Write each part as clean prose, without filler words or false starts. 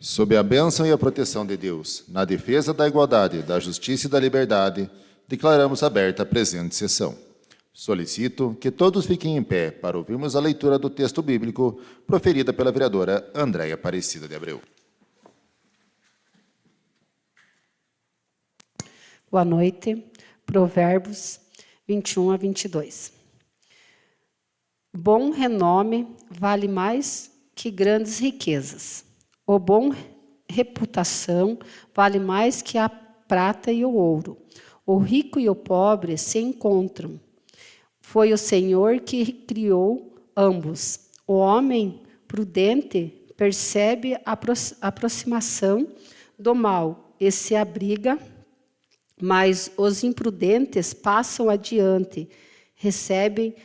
Sob a bênção e a proteção de Deus, na defesa da igualdade, da justiça e da liberdade, declaramos aberta a presente sessão. Solicito que todos fiquem em pé para ouvirmos a leitura do texto bíblico proferida pela vereadora Andréia Aparecida de Abreu. Boa noite. Provérbios 21 a 22. Bom renome vale mais que grandes riquezas. O bom reputação vale mais que a prata e o ouro. O rico e o pobre se encontram. Foi o Senhor que criou ambos. O homem prudente percebe a aproximação do mal e se abriga, mas os imprudentes passam adiante, recebem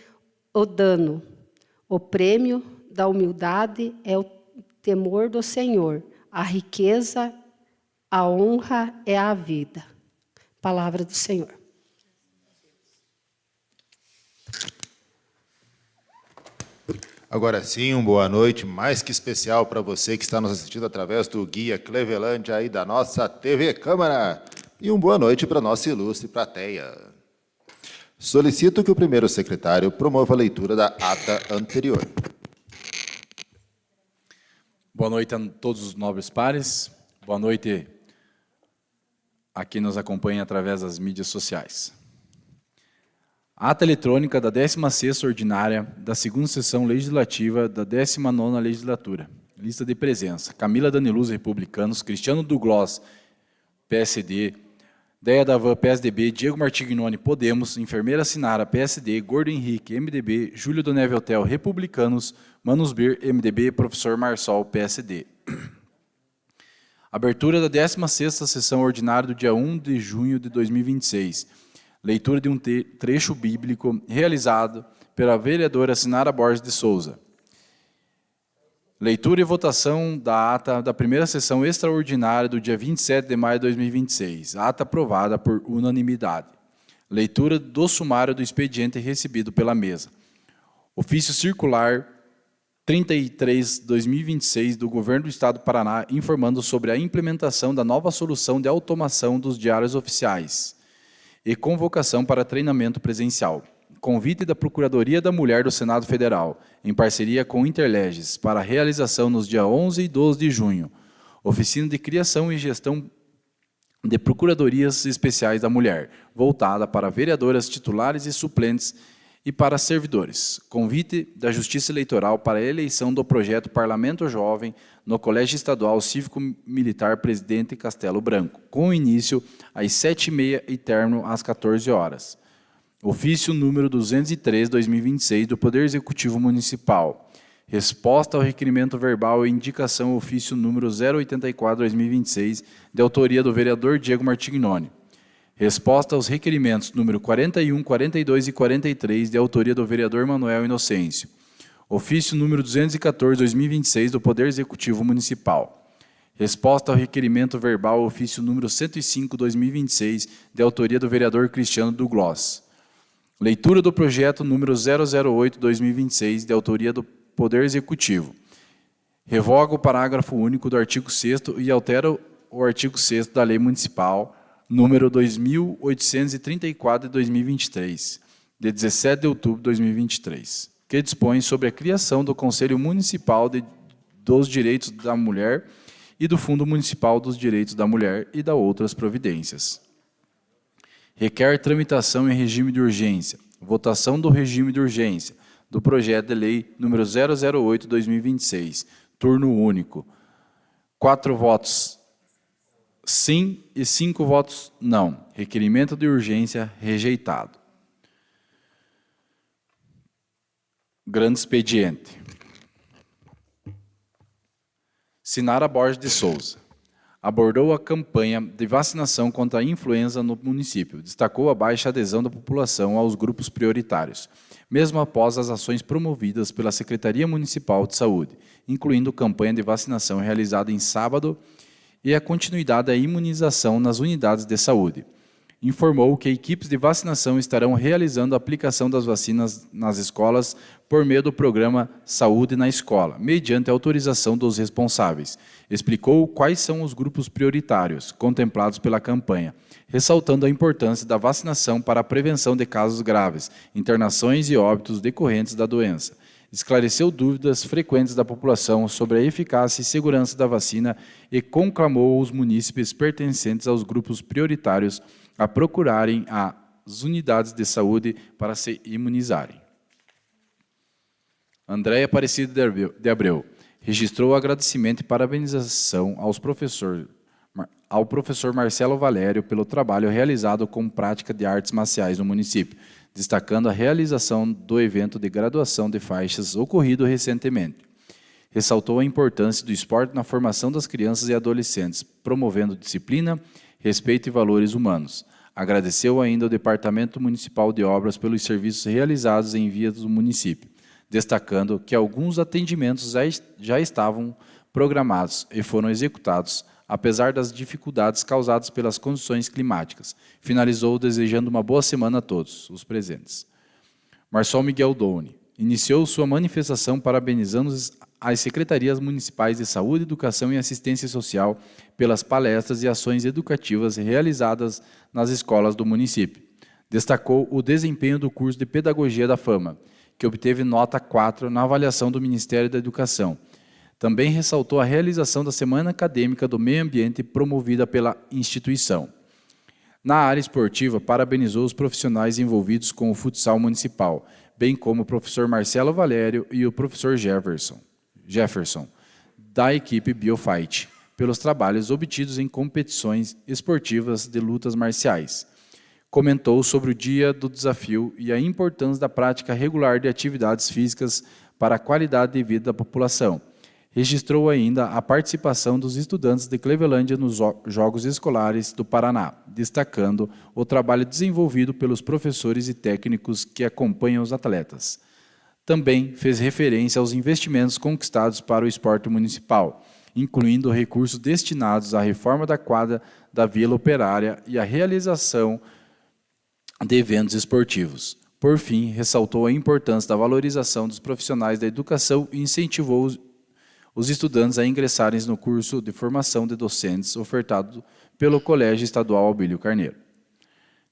o dano. O prêmio da humildade é o temor do Senhor. A riqueza, a honra é a vida. Palavra do Senhor. Agora sim, uma boa noite mais que especial para você que está nos assistindo através do Guia Clevelândia e da nossa TV Câmara. E uma boa noite para a nossa ilustre plateia. Solicito que o primeiro secretário promova a leitura da ata anterior. Boa noite a todos os nobres pares. Boa noite a quem nos acompanha através das mídias sociais. Ata eletrônica da 16ª ordinária da 2ª sessão legislativa da 19ª legislatura. Lista de presença. Camila Daniluz, Republicanos. Cristiano Douglas, PSD. Deia Davan, PSDB, Diego Martignoni, Podemos, Enfermeira Sinara, PSD, Gordo Henrique, MDB, Júlio Doneve Hotel, Republicanos, Manus Bir, MDB, Professor Marsol, PSD. Abertura da 16ª sessão ordinária do dia 1 de junho de 2026. Leitura de um trecho bíblico realizado pela vereadora Sinara Borges de Souza. Leitura e votação da ata da primeira sessão extraordinária do dia 27 de maio de 2026. Ata aprovada por unanimidade. Leitura do sumário do expediente recebido pela mesa. Ofício circular 33/2026 do Governo do Estado do Paraná informando sobre a implementação da nova solução de automação dos diários oficiais e convocação para treinamento presencial. Convite da Procuradoria da Mulher do Senado Federal, em parceria com o Interleges, para a realização nos dias 11 e 12 de junho. Oficina de Criação e Gestão de Procuradorias Especiais da Mulher, voltada para vereadoras titulares e suplentes e para servidores. Convite da Justiça Eleitoral para a eleição do projeto Parlamento Jovem no Colégio Estadual Cívico-Militar Presidente Castelo Branco, com início às 7h30 e término às 14 horas. Ofício número 203/2026 do Poder Executivo Municipal. Resposta ao requerimento verbal e indicação ofício número 084/2026, de autoria do vereador Diego Martignoni. Resposta aos requerimentos número 41, 42 e 43, de autoria do vereador Manuel Inocêncio. Ofício número 214/2026 do Poder Executivo Municipal. Resposta ao requerimento verbal ofício número 105/2026, de autoria do vereador Cristiano Douglas. Leitura do projeto número 008/2026, de autoria do Poder Executivo. Revoga o parágrafo único do artigo 6º e altera o artigo 6º da Lei Municipal número 2834 de 2023, de 17 de outubro de 2023, que dispõe sobre a criação do Conselho Municipal dos Direitos da Mulher e do Fundo Municipal dos Direitos da Mulher e da outras providências. Requer tramitação em regime de urgência. Votação do regime de urgência do projeto de lei número 008/2026. Turno único. 4 votos sim e 5 votos não. Requerimento de urgência rejeitado. Grande expediente. Sinara Borges de Souza. Abordou a campanha de vacinação contra a influenza no município. Destacou a baixa adesão da população aos grupos prioritários, mesmo após as ações promovidas pela Secretaria Municipal de Saúde, incluindo campanha de vacinação realizada em sábado e a continuidade da imunização nas unidades de saúde. informou que equipes de vacinação estarão realizando a aplicação das vacinas nas escolas por meio do programa Saúde na Escola, mediante autorização dos responsáveis. Explicou quais são os grupos prioritários contemplados pela campanha, ressaltando a importância da vacinação para a prevenção de casos graves, internações e óbitos decorrentes da doença. Esclareceu dúvidas frequentes da população sobre a eficácia e segurança da vacina e conclamou os munícipes pertencentes aos grupos prioritários a procurarem as unidades de saúde para se imunizarem. Andréia Aparecida de Abreu registrou agradecimento e parabenização ao professor Marcelo Valério pelo trabalho realizado com prática de artes marciais no município, destacando a realização do evento de graduação de faixas ocorrido recentemente. Ressaltou a importância do esporte na formação das crianças e adolescentes, promovendo disciplina, respeito e valores humanos. Agradeceu ainda ao Departamento Municipal de Obras pelos serviços realizados em vias do município, destacando que alguns atendimentos já estavam programados e foram executados, apesar das dificuldades causadas pelas condições climáticas. Finalizou desejando uma boa semana a todos os presentes. Marçal Miguel Doune iniciou sua manifestação parabenizando as secretarias municipais de Saúde, Educação e Assistência Social pelas palestras e ações educativas realizadas nas escolas do município. Destacou o desempenho do curso de Pedagogia da Fama, que obteve nota 4 na avaliação do Ministério da Educação. Também ressaltou a realização da Semana Acadêmica do Meio Ambiente promovida pela instituição. Na área esportiva, parabenizou os profissionais envolvidos com o futsal municipal, bem como o professor Marcelo Valério e o professor Jefferson, da equipe Biofight, pelos trabalhos obtidos em competições esportivas de lutas marciais. Comentou sobre o Dia do Desafio e a importância da prática regular de atividades físicas para a qualidade de vida da população. Registrou ainda a participação dos estudantes de Clevelândia nos Jogos Escolares do Paraná, destacando o trabalho desenvolvido pelos professores e técnicos que acompanham os atletas. Também fez referência aos investimentos conquistados para o esporte municipal, incluindo recursos destinados à reforma da quadra da Vila Operária e à realização de eventos esportivos. Por fim, ressaltou a importância da valorização dos profissionais da educação e incentivou os estudantes a ingressarem no curso de formação de docentes ofertado pelo Colégio Estadual Albílio Carneiro.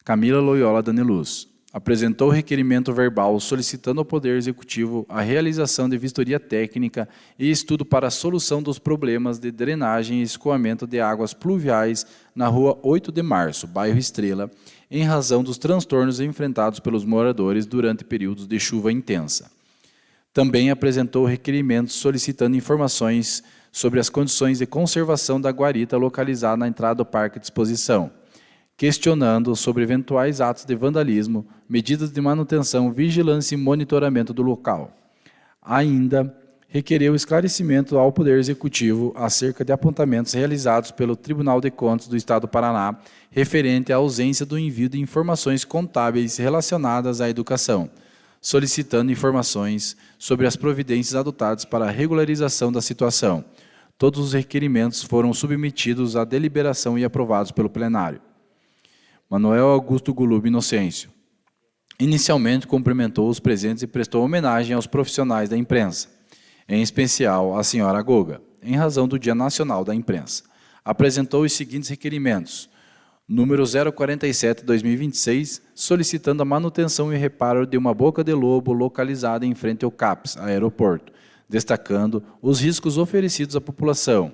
Camila Loyola Daneluz apresentou requerimento verbal solicitando ao Poder Executivo a realização de vistoria técnica e estudo para a solução dos problemas de drenagem e escoamento de águas pluviais na rua 8 de Março, bairro Estrela, em razão dos transtornos enfrentados pelos moradores durante períodos de chuva intensa. Também apresentou requerimentos solicitando informações sobre as condições de conservação da guarita localizada na entrada do Parque de Exposição, questionando sobre eventuais atos de vandalismo, medidas de manutenção, vigilância e monitoramento do local. Ainda requereu esclarecimento ao Poder Executivo acerca de apontamentos realizados pelo Tribunal de Contas do Estado do Paraná referente à ausência do envio de informações contábeis relacionadas à educação, solicitando informações sobre as providências adotadas para a regularização da situação. Todos os requerimentos foram submetidos à deliberação e aprovados pelo plenário. Manuel Augusto Gulub Inocêncio inicialmente cumprimentou os presentes e prestou homenagem aos profissionais da imprensa, em especial à senhora Goga, em razão do Dia Nacional da Imprensa. Apresentou os seguintes requerimentos: número 047/2026, solicitando a manutenção e reparo de uma boca de lobo localizada em frente ao CAPS, aeroporto, destacando os riscos oferecidos à população.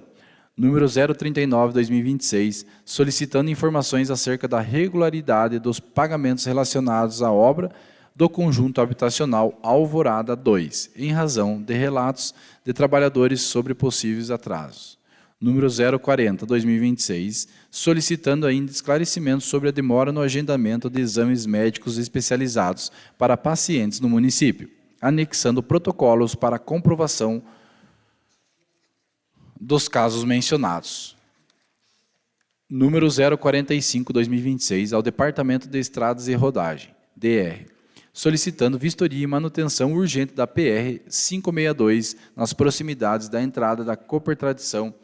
Número 039/2026, solicitando informações acerca da regularidade dos pagamentos relacionados à obra do conjunto habitacional Alvorada 2, em razão de relatos de trabalhadores sobre possíveis atrasos. Número 040/2026, solicitando ainda esclarecimentos sobre a demora no agendamento de exames médicos especializados para pacientes no município, anexando protocolos para a comprovação dos casos mencionados. Número 045/2026, ao Departamento de Estradas e Rodagem, DR, solicitando vistoria e manutenção urgente da PR 562 nas proximidades da entrada da Cooper Tradição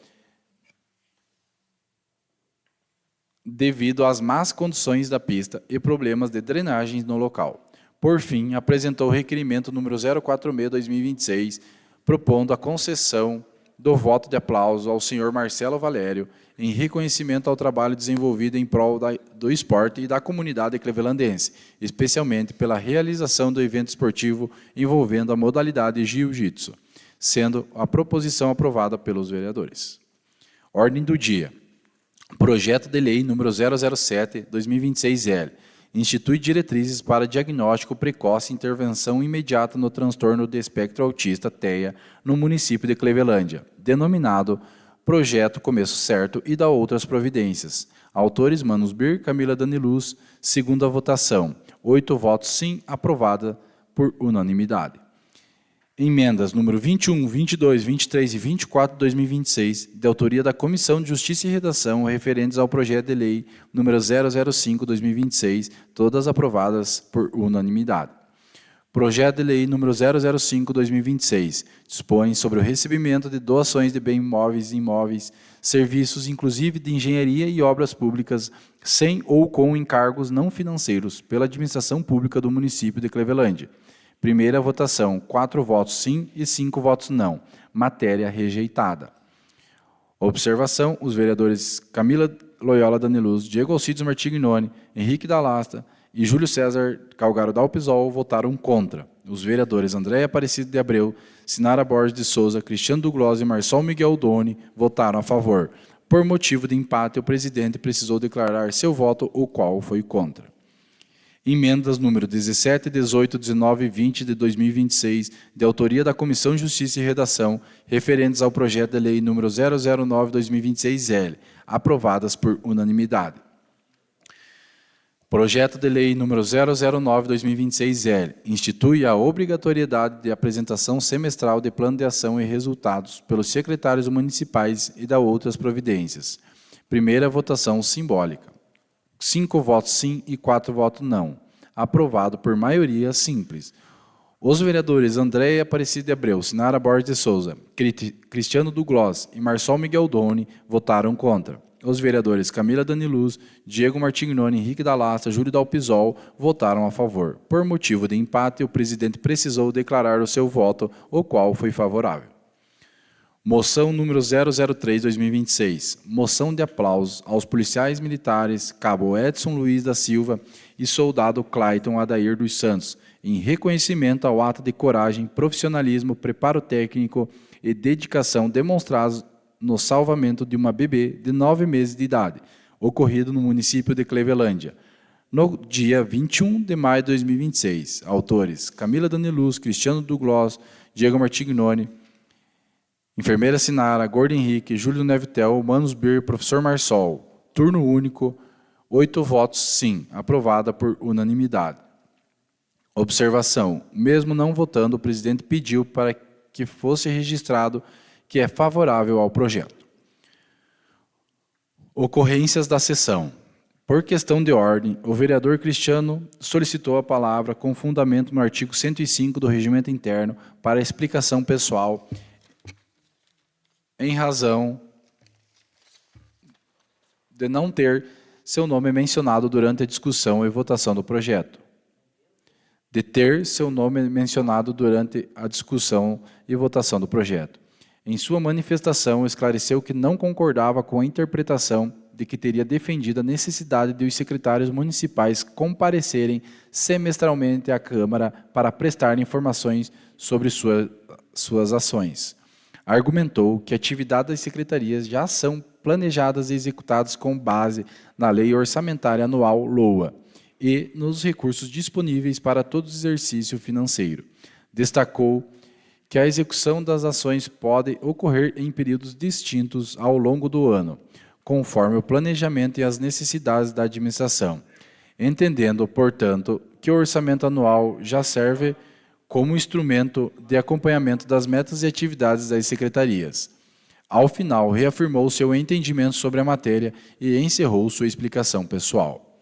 devido às más condições da pista e problemas de drenagem no local. Por fim, apresentou o requerimento número 046/2026, propondo a concessão do voto de aplauso ao senhor Marcelo Valério em reconhecimento ao trabalho desenvolvido em prol do esporte e da comunidade clevelandense, especialmente pela realização do evento esportivo envolvendo a modalidade jiu-jitsu, sendo a proposição aprovada pelos vereadores. Ordem do dia. Projeto de Lei número 007/2026-L. Institui diretrizes para diagnóstico precoce e intervenção imediata no transtorno de espectro autista, TEA, no município de Clevelândia, denominado Projeto Começo Certo, e dá outras providências. Autores: Manos Bir, Camila Daniluz. Segunda votação. 8 votos sim, aprovada por unanimidade. Emendas número 21, 22, 23 e 24 de 2026, de autoria da Comissão de Justiça e Redação, referentes ao projeto de lei número 005/2026, todas aprovadas por unanimidade. Projeto de lei número 005/2026, dispõe sobre o recebimento de doações de bens móveis e imóveis, serviços, inclusive de engenharia e obras públicas, sem ou com encargos não financeiros, pela administração pública do município de Clevelândia. Primeira votação, 4 votos sim e 5 votos não. Matéria rejeitada. Observação: os vereadores Camila Loyola Daniluz, Diego Alcides Martignoni, Henrique Dalasta e Júlio César Calgaro Dalpisol votaram contra. Os vereadores Andréia Aparecida de Abreu, Sinara Borges de Souza, Cristiano Douglas e Marçal Miguel Doni votaram a favor. Por motivo de empate, o presidente precisou declarar seu voto, o qual foi contra. Emendas número 17, 18, 19 e 20 de 2026, de autoria da Comissão de Justiça e Redação, referentes ao projeto de lei número 009/2026-L, aprovadas por unanimidade. Projeto de lei número 009/2026-L, institui a obrigatoriedade de apresentação semestral de plano de ação e resultados pelos secretários municipais e da outras providências. Primeira votação simbólica. 5 votos sim e 4 votos não. Aprovado por maioria simples. Os vereadores Andréia Aparecida de Abreu, Sinara Borges de Souza, Cristiano Douglas e Marçal Miguel Doni votaram contra. Os vereadores Camila Daniluz, Diego Martignoni, Henrique Dalasta, Júlio Dalpisol votaram a favor. Por motivo de empate, o presidente precisou declarar o seu voto, o qual foi favorável. Moção número 003/2026, moção de aplausos aos policiais militares Cabo Edson Luiz da Silva e soldado Clayton Adair dos Santos, em reconhecimento ao ato de coragem, profissionalismo, preparo técnico e dedicação demonstrados no salvamento de uma bebê de 9 meses de idade, ocorrido no município de Clevelândia, no dia 21 de maio de 2026. Autores: Camila Daniluz, Cristiano Douglas, Diego Martignoni, enfermeira Sinara, Gordo Henrique, Júlio Nevitel, Manos Bir, professor Marçal. Turno único, 8 votos sim, aprovada por unanimidade. Observação: mesmo não votando, o presidente pediu para que fosse registrado que é favorável ao projeto. Ocorrências da sessão. Por questão de ordem, o vereador Cristiano solicitou a palavra com fundamento no artigo 105 do Regimento Interno para explicação pessoal, em razão de não ter seu nome mencionado durante a discussão e votação do projeto. De ter seu nome mencionado durante a discussão e votação do projeto. Em sua manifestação, esclareceu que não concordava com a interpretação de que teria defendido a necessidade de os secretários municipais comparecerem semestralmente à Câmara para prestar informações sobre suas ações. Argumentou que atividades das secretarias já são planejadas e executadas com base na Lei Orçamentária Anual, LOA, e nos recursos disponíveis para todo exercício financeiro. Destacou que a execução das ações pode ocorrer em períodos distintos ao longo do ano, conforme o planejamento e as necessidades da administração, entendendo, portanto, que o orçamento anual já serve como instrumento de acompanhamento das metas e atividades das secretarias. Ao final, reafirmou seu entendimento sobre a matéria e encerrou sua explicação pessoal.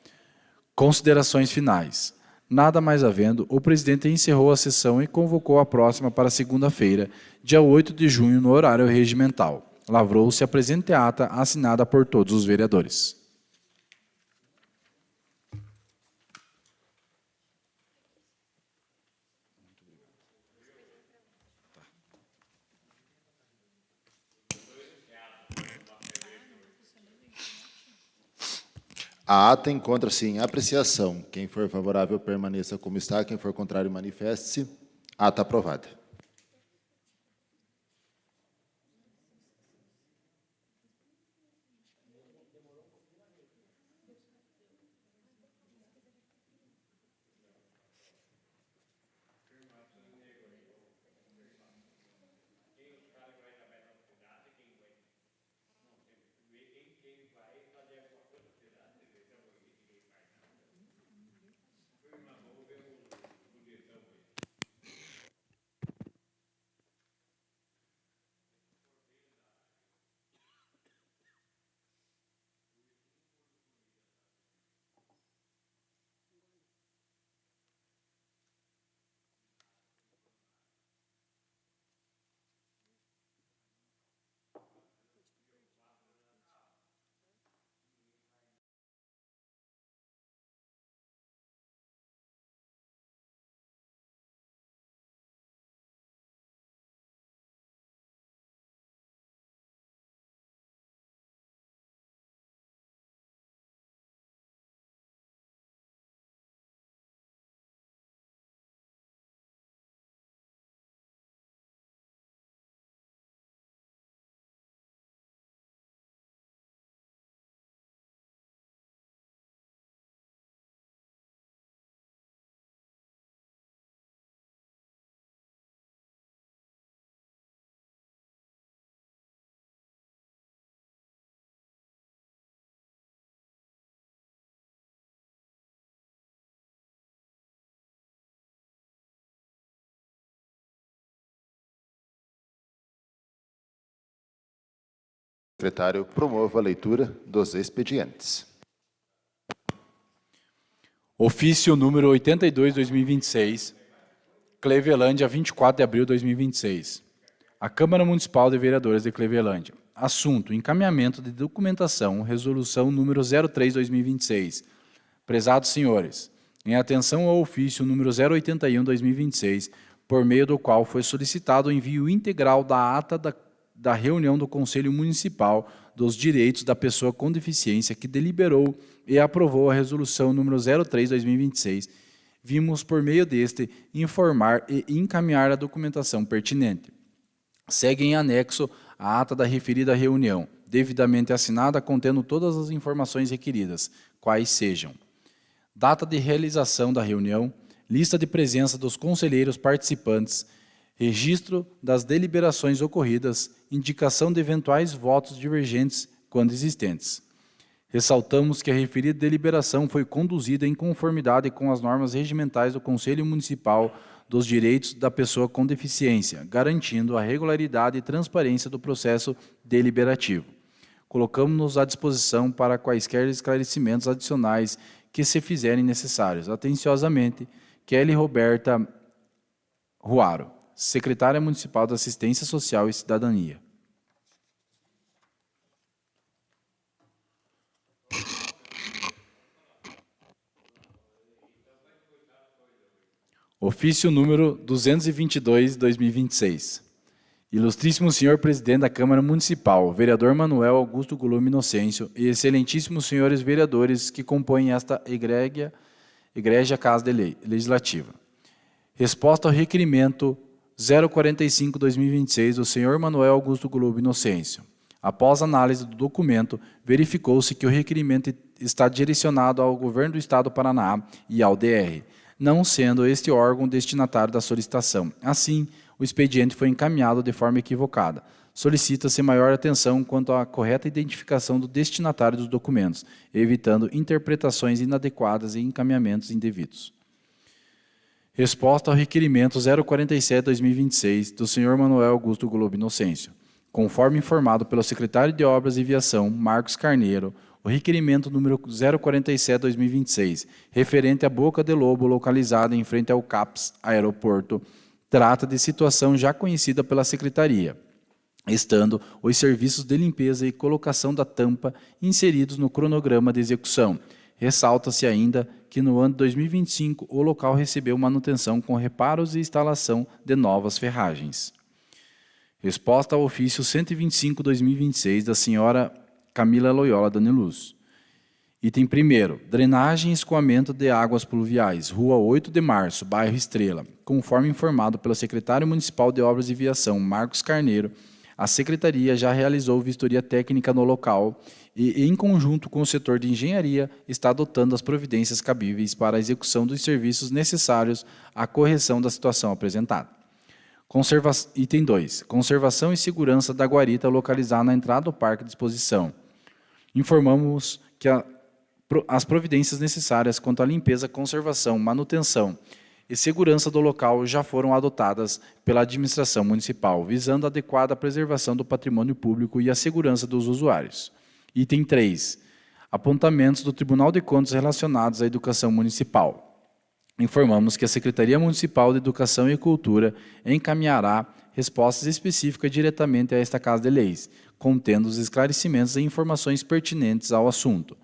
Considerações finais. Nada mais havendo, o presidente encerrou a sessão e convocou a próxima para segunda-feira, dia 8 de junho, no horário regimental. Lavrou-se a presente ata assinada por todos os vereadores. A ata encontra-se em apreciação. Quem for favorável, permaneça como está. Quem for contrário, manifeste-se. Ata aprovada. Secretário, promova a leitura dos expedientes. Ofício número 82/2026, Clevelândia, 24 de abril de 2026. A Câmara Municipal de Vereadores de Clevelândia. Assunto: encaminhamento de documentação, resolução número 03/2026. Prezados senhores, em atenção ao ofício número 081/2026, por meio do qual foi solicitado o envio integral da ata da reunião do Conselho Municipal dos Direitos da Pessoa com Deficiência, que deliberou e aprovou a resolução número 03/2026, vimos por meio deste informar e encaminhar a documentação pertinente. Segue em anexo a ata da referida reunião, devidamente assinada, contendo todas as informações requeridas, quais sejam: data de realização da reunião, lista de presença dos conselheiros participantes, registro das deliberações ocorridas, indicação de eventuais votos divergentes quando existentes. Ressaltamos que a referida deliberação foi conduzida em conformidade com as normas regimentais do Conselho Municipal dos Direitos da Pessoa com Deficiência, garantindo a regularidade e transparência do processo deliberativo. Colocamos-nos à disposição para quaisquer esclarecimentos adicionais que se fizerem necessários. Atenciosamente, Kelly Roberta Ruaro, Secretária Municipal da Assistência Social e Cidadania. Ofício número 222/2026. Ilustríssimo senhor presidente da Câmara Municipal, vereador Manuel Augusto Gulume Inocêncio e excelentíssimos senhores vereadores que compõem esta Igreja Casa Legislativa. Resposta ao requerimento 045/2026 do senhor Manuel Augusto Gulume Inocêncio. Após análise do documento, verificou-se que o requerimento está direcionado ao Governo do Estado do Paraná e ao DR, não sendo este órgão destinatário da solicitação. Assim, o expediente foi encaminhado de forma equivocada. Solicita-se maior atenção quanto à correta identificação do destinatário dos documentos, evitando interpretações inadequadas e encaminhamentos indevidos. Resposta ao requerimento 047/2026 do senhor Manuel Augusto Gulume Inocêncio. Conforme informado pelo secretário de Obras e Viação, Marcos Carneiro, o requerimento número 047/2026, referente à Boca de Lobo, localizada em frente ao CAPS Aeroporto, trata de situação já conhecida pela Secretaria, estando os serviços de limpeza e colocação da tampa inseridos no cronograma de execução. Ressalta-se ainda que no ano de 2025 o local recebeu manutenção com reparos e instalação de novas ferragens. Resposta ao ofício 125/2026 da senhora Camila Loyola Daniluz. Item 1º, drenagem e escoamento de águas pluviais, Rua 8 de Março, bairro Estrela. Conforme informado pelo secretário municipal de Obras e Viação, Marcos Carneiro, a secretaria já realizou vistoria técnica no local e, em conjunto com o setor de engenharia, está adotando as providências cabíveis para a execução dos serviços necessários à correção da situação apresentada. Item 2. Conservação e segurança da guarita localizada na entrada do parque de exposição. Informamos que as providências necessárias quanto à limpeza, conservação, manutenção e segurança do local já foram adotadas pela administração municipal, visando a adequada preservação do patrimônio público e a segurança dos usuários. Item 3. Apontamentos do Tribunal de Contas relacionados à educação municipal. Informamos que a Secretaria Municipal de Educação e Cultura encaminhará respostas específicas diretamente a esta Casa de Leis, contendo os esclarecimentos e informações pertinentes ao assunto.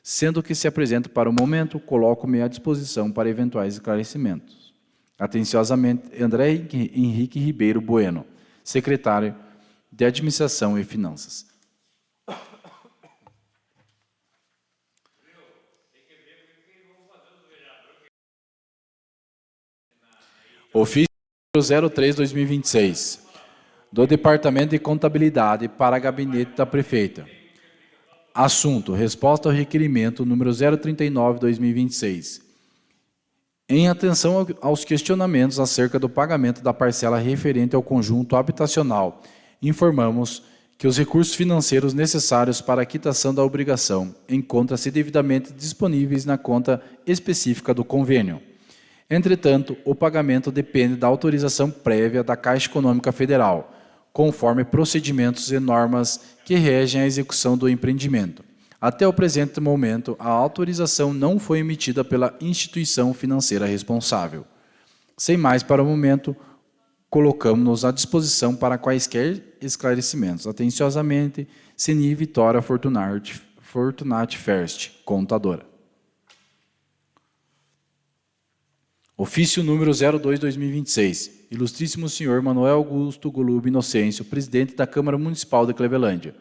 Sendo que se apresenta para o momento, coloco-me à disposição para eventuais esclarecimentos. Atenciosamente, André Henrique Ribeiro Bueno, secretário de Administração e Finanças. Ofício 03/2026, do Departamento de Contabilidade para Gabinete da Prefeita. Assunto: resposta ao requerimento número 039/2026. Em atenção aos questionamentos acerca do pagamento da parcela referente ao conjunto habitacional, informamos que os recursos financeiros necessários para a quitação da obrigação encontram-se devidamente disponíveis na conta específica do convênio. Entretanto, o pagamento depende da autorização prévia da Caixa Econômica Federal, conforme procedimentos e normas que regem a execução do empreendimento. Até o presente momento, a autorização não foi emitida pela instituição financeira responsável. Sem mais para o momento, colocamos-nos à disposição para quaisquer esclarecimentos. Atenciosamente, Ceni Vitória Fortunati Ferst, contadora. Ofício número 02/2026. Ilustríssimo senhor Manuel Augusto Golub Inocêncio, presidente da Câmara Municipal de Clevelândia.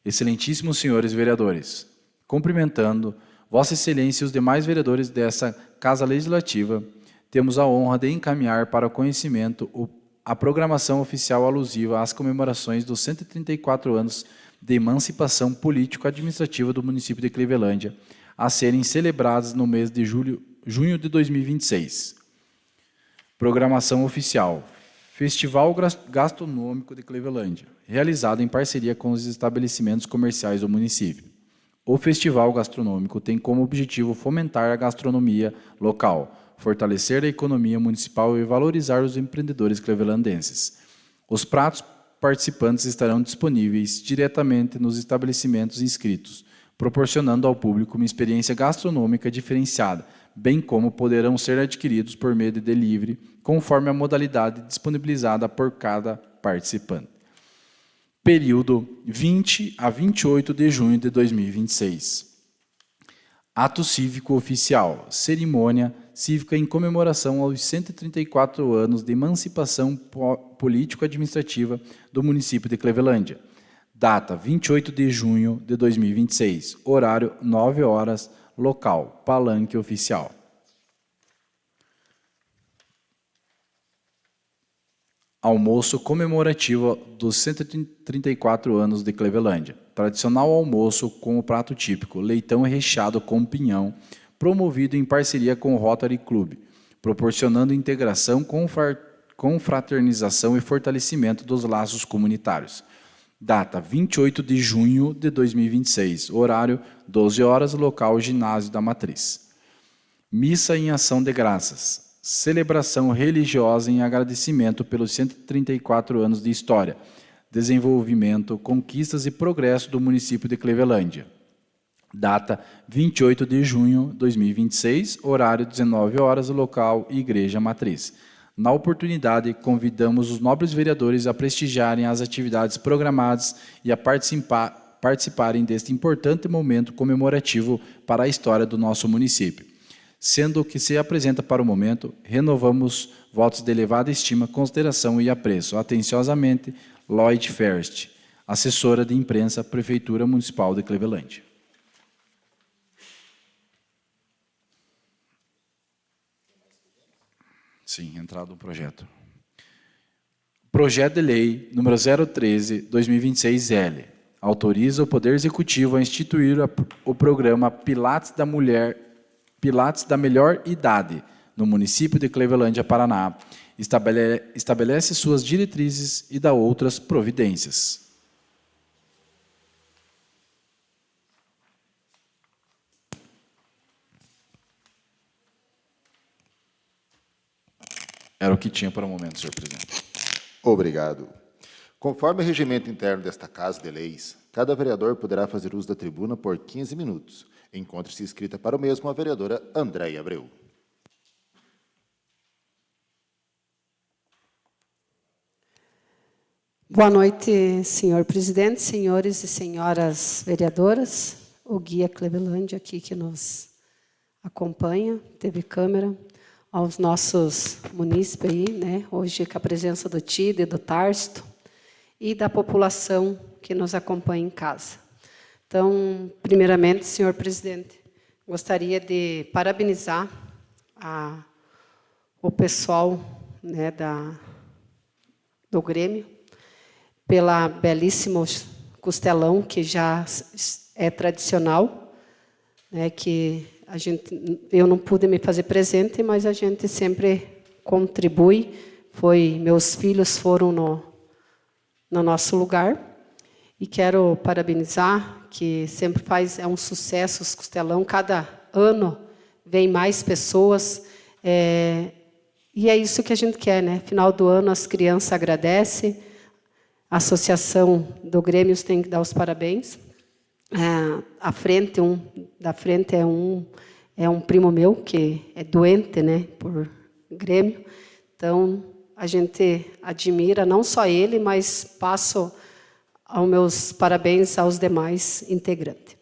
Excelentíssimos senhores vereadores, cumprimentando Vossa Excelência e os demais vereadores dessa Casa Legislativa, temos a honra de encaminhar para o conhecimento a programação oficial alusiva às comemorações dos 134 anos de emancipação político-administrativa do município de Clevelândia, a serem celebradas no mês de junho de 2026. Programação oficial. Festival Gastronômico de Clevelândia, realizado em parceria com os estabelecimentos comerciais do município. O Festival Gastronômico tem como objetivo fomentar a gastronomia local, fortalecer a economia municipal e valorizar os empreendedores clevelandenses. Os pratos participantes estarão disponíveis diretamente nos estabelecimentos inscritos, proporcionando ao público uma experiência gastronômica diferenciada, bem como poderão ser adquiridos por meio de delivery, conforme a modalidade disponibilizada por cada participante. Período 20 a 28 de junho de 2026. Ato cívico oficial. Cerimônia cívica em comemoração aos 134 anos de emancipação político-administrativa do município de Clevelândia. Data 28 de junho de 2026. Horário 9 horas. Local, palanque oficial. Almoço comemorativo dos 134 anos de Clevelândia. Tradicional almoço com o prato típico, leitão recheado com pinhão, promovido em parceria com o Rotary Club, proporcionando integração, confraternização e fortalecimento dos laços comunitários. Data 28 de junho de 2026, horário 12 horas, local Ginásio da Matriz. Missa em ação de graças, celebração religiosa em agradecimento pelos 134 anos de história, desenvolvimento, conquistas e progresso do município de Clevelândia. Data 28 de junho de 2026, horário 19 horas, local Igreja Matriz. Na oportunidade, convidamos os nobres vereadores a prestigiarem as atividades programadas e a participarem deste importante momento comemorativo para a história do nosso município. Sendo o que se apresenta para o momento, renovamos votos de elevada estima, consideração e apreço. Atenciosamente, Lloyd Ferst, assessora de imprensa, Prefeitura Municipal de Clevelândia. Sim, entrada do projeto. Projeto de Lei número 013/2026-L. Autoriza o Poder Executivo a instituir o programa Pilates da Melhor Idade no município de Clevelândia, Paraná. Estabelece suas diretrizes e dá outras providências. Era o que tinha para o momento, senhor presidente. Obrigado. Conforme o regimento interno desta Casa de Leis, cada vereador poderá fazer uso da tribuna por 15 minutos. Encontre-se inscrita para o mesmo a vereadora Andréia Abreu. Boa noite, senhor presidente, senhores e senhoras vereadoras, o guia Clevelândia aqui que nos acompanha, TV Câmara, aos nossos munícipes aí, né, hoje com a presença do Tide, do Tarsto e da população que nos acompanha em casa. Então, primeiramente, senhor presidente, gostaria de parabenizar o pessoal, né, do Grêmio, pela belíssimo costelão, que já é tradicional, né, que eu não pude me fazer presente, mas a gente sempre contribui. Meus filhos foram no nosso lugar. E quero parabenizar, que sempre é um sucesso os costelão. Cada ano vem mais pessoas. E é isso que a gente quer, né? Final do ano as crianças agradecem. A Associação do Grêmio tem que dar os parabéns. Da frente é um primo meu que é doente, né, por Grêmio. Então a gente admira não só ele, mas passo os meus parabéns aos demais integrantes.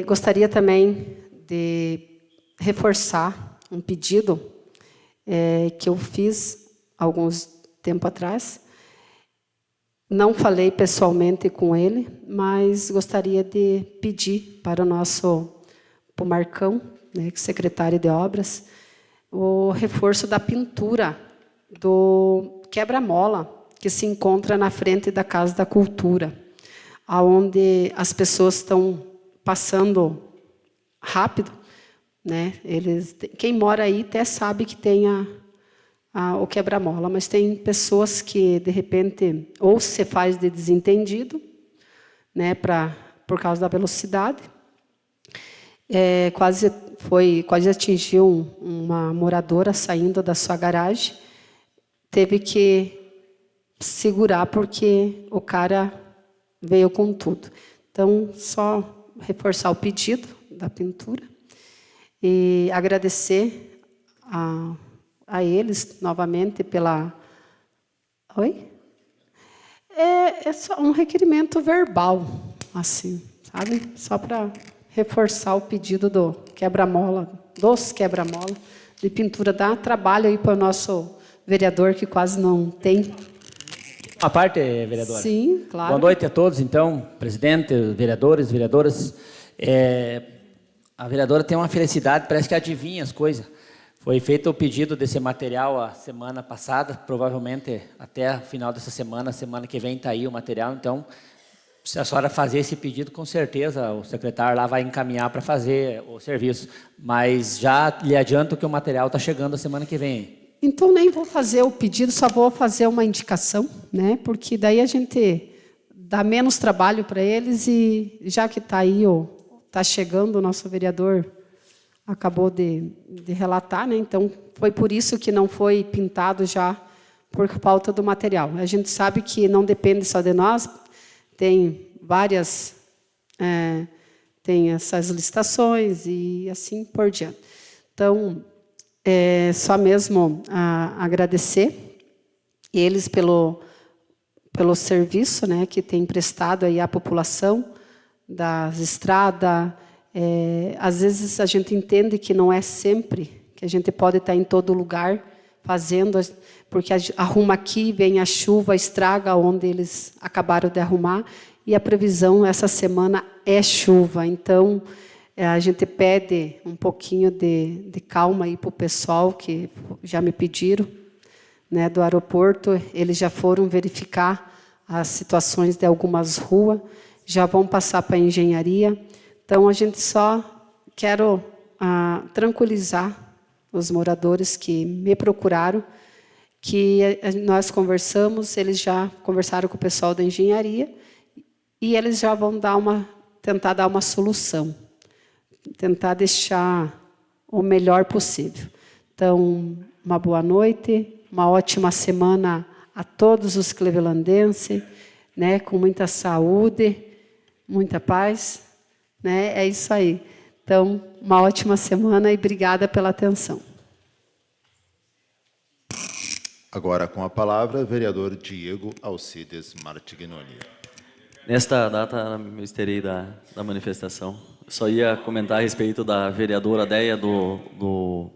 Gostaria também de reforçar um pedido que eu fiz alguns tempo atrás. Não falei pessoalmente com ele, mas gostaria de pedir para o Marcão, né, secretário de obras, o reforço da pintura do quebra-mola que se encontra na frente da Casa da Cultura, aonde as pessoas estão passando rápido, né? Quem mora aí até sabe que tem o quebra-mola, mas tem pessoas que, de repente, ou se faz de desentendido, né, por causa da velocidade. Quase atingiu uma moradora saindo da sua garagem, teve que segurar porque o cara veio com tudo. Então, só reforçar o pedido da pintura e agradecer a eles novamente pela... Oi? É só um requerimento verbal, assim, sabe? Só para reforçar o pedido dos quebra-mola, de pintura. Dá trabalho aí para o nosso vereador, que quase não tem. Uma parte, vereadora? Sim, claro. Boa noite a todos, então, presidente, vereadores, vereadoras. A vereadora tem uma felicidade, parece que adivinha as coisas. Foi feito o pedido desse material a semana passada, provavelmente até o final dessa semana que vem está aí o material. Então, se a senhora fazer esse pedido, com certeza o secretário lá vai encaminhar para fazer o serviço. Mas já lhe adianto que o material está chegando a semana que vem. Então, nem vou fazer o pedido, só vou fazer uma indicação, né? Porque daí a gente dá menos trabalho para eles e já que está aí, está chegando, o nosso vereador acabou de relatar, né? Então, foi por isso que não foi pintado já, por falta do material. A gente sabe que não depende só de nós, tem várias, tem essas licitações e assim por diante. Então, só mesmo agradecer eles pelo serviço, né, que tem prestado aí à população das estradas. Às vezes a gente entende que não é sempre que a gente pode estar em todo lugar fazendo, porque arruma aqui, vem a chuva, estraga onde eles acabaram de arrumar, e a previsão essa semana é chuva. Então, A gente pede um pouquinho de calma aí para o pessoal que já me pediram, né, do aeroporto. Eles já foram verificar as situações de algumas ruas, já vão passar para a engenharia. Então, a gente só quero tranquilizar os moradores que me procuraram, que nós conversamos, eles já conversaram com o pessoal da engenharia e eles já vão tentar dar uma solução, tentar deixar o melhor possível. Então, uma boa noite, uma ótima semana a todos os clevelandenses, né, com muita saúde, muita paz, né, é isso aí. Então, uma ótima semana e obrigada pela atenção. Agora, com a palavra, vereador Diego Alcides Martignoni. Nesta data, me esterei da manifestação. Só ia comentar a respeito da vereadora Deia do...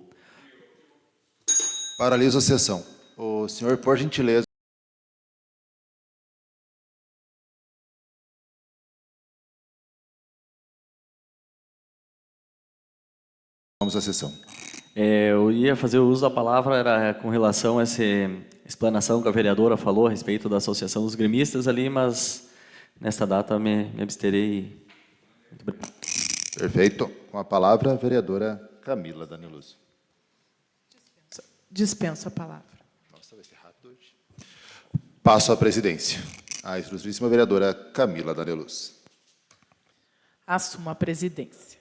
Paraliso a sessão. O senhor, por gentileza... Vamos à sessão. Eu ia fazer o uso da palavra, era com relação a essa explanação que a vereadora falou a respeito da Associação dos Gremistas ali, mas nesta data me absterei. Perfeito. Com a palavra, a vereadora Camila Danielus. Dispenso a palavra. Nossa, vai ser rápido hoje. Passo à presidência. A ilustríssima vereadora Camila Danielus. Assumo a presidência.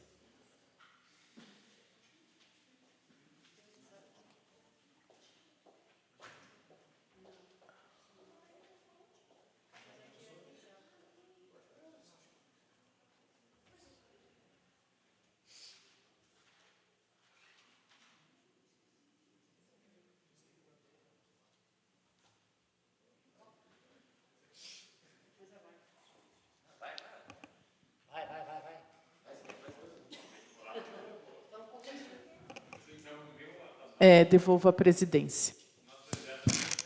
Devolvo a presidência.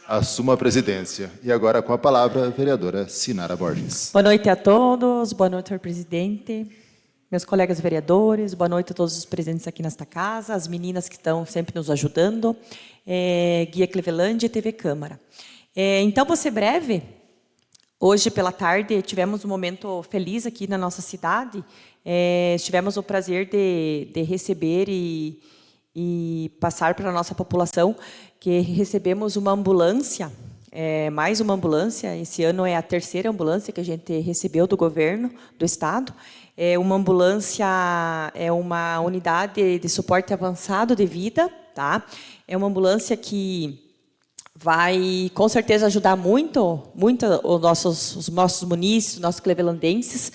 Assumo a presidência. E agora, com a palavra, a vereadora Sinara Borges. Boa noite a todos, boa noite ao presidente, meus colegas vereadores, boa noite a todos os presentes aqui nesta casa, as meninas que estão sempre nos ajudando, Guia Cleveland e TV Câmara. Então, vou ser breve. Hoje, pela tarde, tivemos um momento feliz aqui na nossa cidade. Tivemos o prazer de receber e passar para a nossa população que recebemos uma ambulância, mais uma ambulância. Esse ano é a terceira ambulância que a gente recebeu do governo do estado. Uma ambulância é uma unidade de suporte avançado de vida, tá? É uma ambulância que vai, com certeza, ajudar muito os nossos munícipes, os nossos clevelandenses.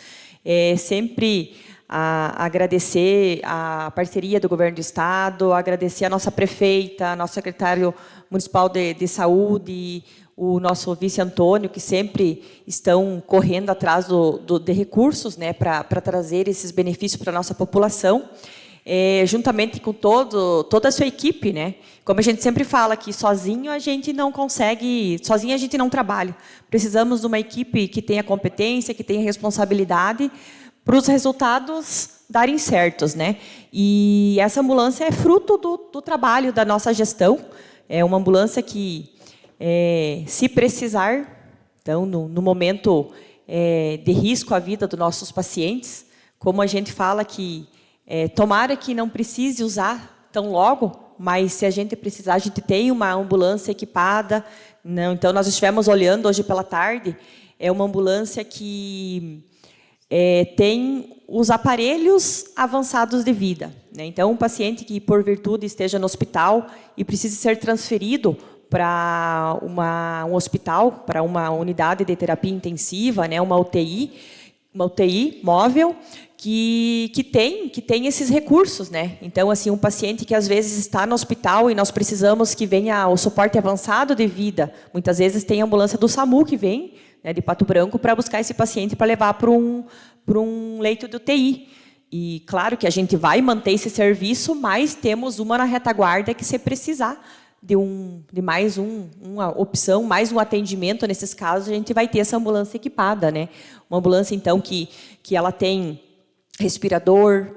Sempre agradecer a parceria do governo do estado, agradecer a nossa prefeita, nosso secretário municipal de saúde, o nosso vice Antônio, que sempre estão correndo atrás de recursos, né, para trazer esses benefícios para a nossa população, juntamente com toda a sua equipe, né? Como a gente sempre fala que sozinho a gente não consegue, sozinho a gente não trabalha. Precisamos de uma equipe que tenha competência, que tenha responsabilidade, para os resultados darem certos, né? E essa ambulância é fruto do trabalho da nossa gestão. É uma ambulância que, se precisar, então, no momento de risco à vida dos nossos pacientes, como a gente fala que tomara que não precise usar tão logo, mas se a gente precisar, a gente tem uma ambulância equipada. Não, então, nós estivemos olhando hoje pela tarde, é uma ambulância que tem os aparelhos avançados de vida, né? Então, um paciente que, por virtude, esteja no hospital e precise ser transferido para um hospital, para uma unidade de terapia intensiva, né? Uma UTI móvel, que tem esses recursos, né? Então, assim, um paciente que às vezes está no hospital e nós precisamos que venha o suporte avançado de vida, muitas vezes tem a ambulância do SAMU que vem, né, de Pato Branco, para buscar esse paciente para levar para um leito de UTI. E claro que a gente vai manter esse serviço, mas temos uma na retaguarda que, se precisar de mais uma opção, mais um atendimento nesses casos, a gente vai ter essa ambulância equipada, né? Uma ambulância, então, que ela tem respirador,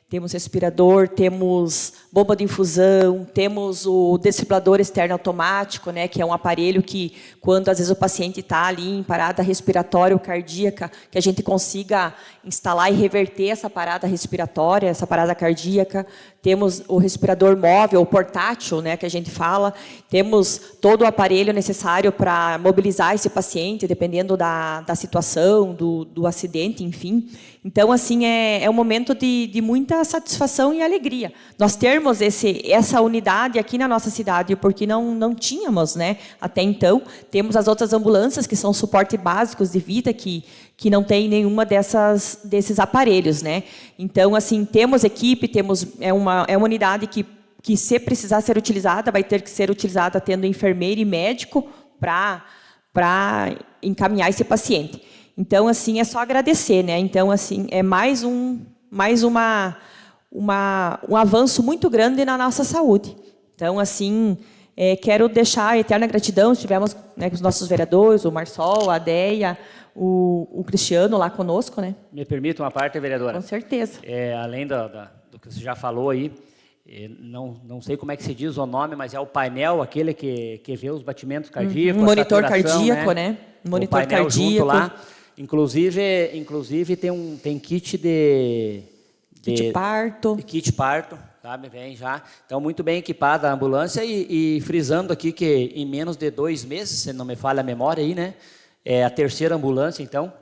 temos respirador, temos bomba de infusão, temos o desfibrilador externo automático, né, que é um aparelho que, quando às vezes o paciente está ali em parada respiratória ou cardíaca, que a gente consiga instalar e reverter essa parada respiratória, essa parada cardíaca. Temos o respirador móvel, o portátil, né, que a gente fala. Temos todo o aparelho necessário para mobilizar esse paciente, dependendo da situação, do acidente, enfim. Então, assim, é um momento de muita satisfação e alegria. Nós termos essa unidade aqui na nossa cidade, porque não tínhamos, né, até então. Temos as outras ambulâncias, que são suporte básicos de vida, que não tem nenhuma desses aparelhos, né? Então, assim, temos equipe, é uma unidade que, se precisar ser utilizada, vai ter que ser utilizada tendo enfermeiro e médico para encaminhar esse paciente. Então, assim, é só agradecer, né? Então, assim, é mais um avanço muito grande na nossa saúde. Então, assim, quero deixar a eterna gratidão. Estivemos, né, com os nossos vereadores, o Marçol, a Deia, o Cristiano lá conosco, né? Me permite uma parte, vereadora? Com certeza. Além do que você já falou aí, não sei como é que se diz o nome, mas é o painel, aquele que vê os batimentos cardíacos, monitor cardíaco, né? Monitor o painel cardíaco. Junto lá. Inclusive tem kit kit parto. Kit parto, sabe? Vem já. Então, muito bem equipada a ambulância e frisando aqui que em menos de 2 meses, se não me falha a memória aí, né? É a 3ª ambulância, então.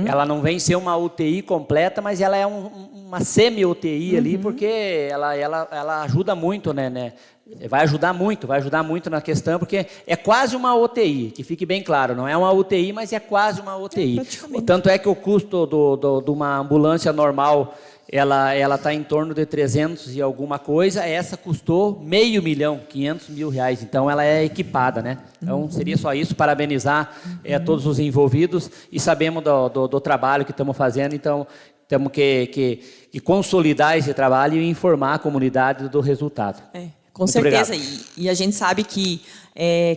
Ela não vem ser uma UTI completa, mas ela é uma semi-UTI ali, porque ela ajuda muito, né? Vai ajudar muito na questão, porque é quase uma UTI, que fique bem claro, não é uma UTI, mas é quase uma UTI. Tanto é que o custo de uma ambulância normal, ela está em torno de 300 e alguma coisa, essa custou R$500 mil, R$500 mil, então ela é equipada, né? Então seria só isso, parabenizar todos os envolvidos e sabemos do trabalho que estamos fazendo, então temos que consolidar esse trabalho e informar a comunidade do resultado. Com certeza, e a gente sabe que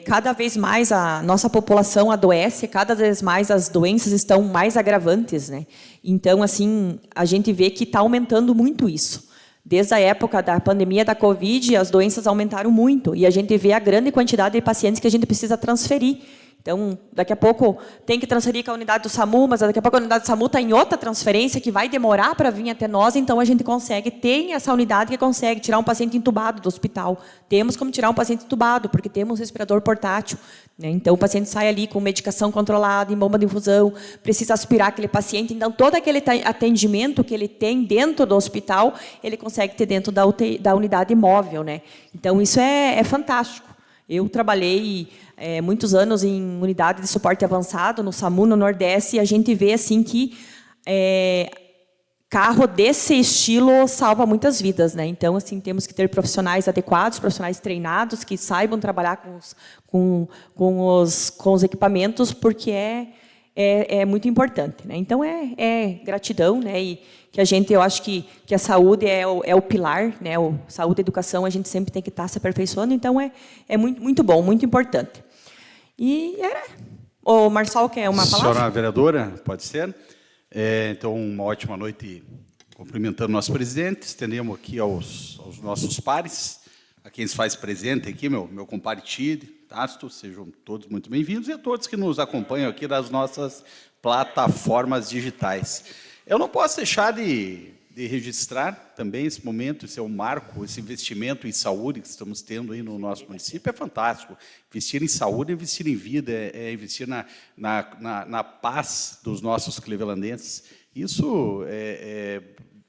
cada vez mais a nossa população adoece, cada vez mais as doenças estão mais agravantes, né? Então, assim, a gente vê que está aumentando muito isso. Desde a época da pandemia da Covid, as doenças aumentaram muito, e a gente vê a grande quantidade de pacientes que a gente precisa transferir. Então, daqui a pouco tem que transferir com a unidade do SAMU, mas daqui a pouco a unidade do SAMU está em outra transferência que vai demorar para vir até nós, então a gente tem essa unidade que consegue tirar um paciente entubado do hospital. Temos como tirar um paciente entubado, porque temos respirador portátil, né? Então, o paciente sai ali com medicação controlada, em bomba de infusão, precisa aspirar aquele paciente. Então, todo aquele atendimento que ele tem dentro do hospital, ele consegue ter dentro da unidade móvel, né? Então, isso é fantástico. Eu trabalhei muitos anos em unidade de suporte avançado, no SAMU, no Nordeste, e a gente vê assim que carro desse estilo salva muitas vidas, né? Então, assim, temos que ter profissionais adequados, profissionais treinados, que saibam trabalhar com os equipamentos, porque é muito importante, né? Então, gratidão, né? E que eu acho que a saúde é o pilar, né? Saúde e educação, a gente sempre tem que estar se aperfeiçoando, então é muito, muito bom, muito importante. E o Marçal quer uma palavra? Senhora vereadora, pode ser? Então, uma ótima noite, cumprimentando nosso presidente, estendemos aqui aos nossos pares, a quem se faz presente aqui, meu compadre Tide, Tasto, sejam todos muito bem-vindos, e a todos que nos acompanham aqui das nossas plataformas digitais. Eu não posso deixar de registrar também esse momento, esse é um marco, esse investimento em saúde que estamos tendo aí no nosso município, é fantástico. Investir em saúde é investir em vida, é investir na paz dos nossos clevelandenses. Isso,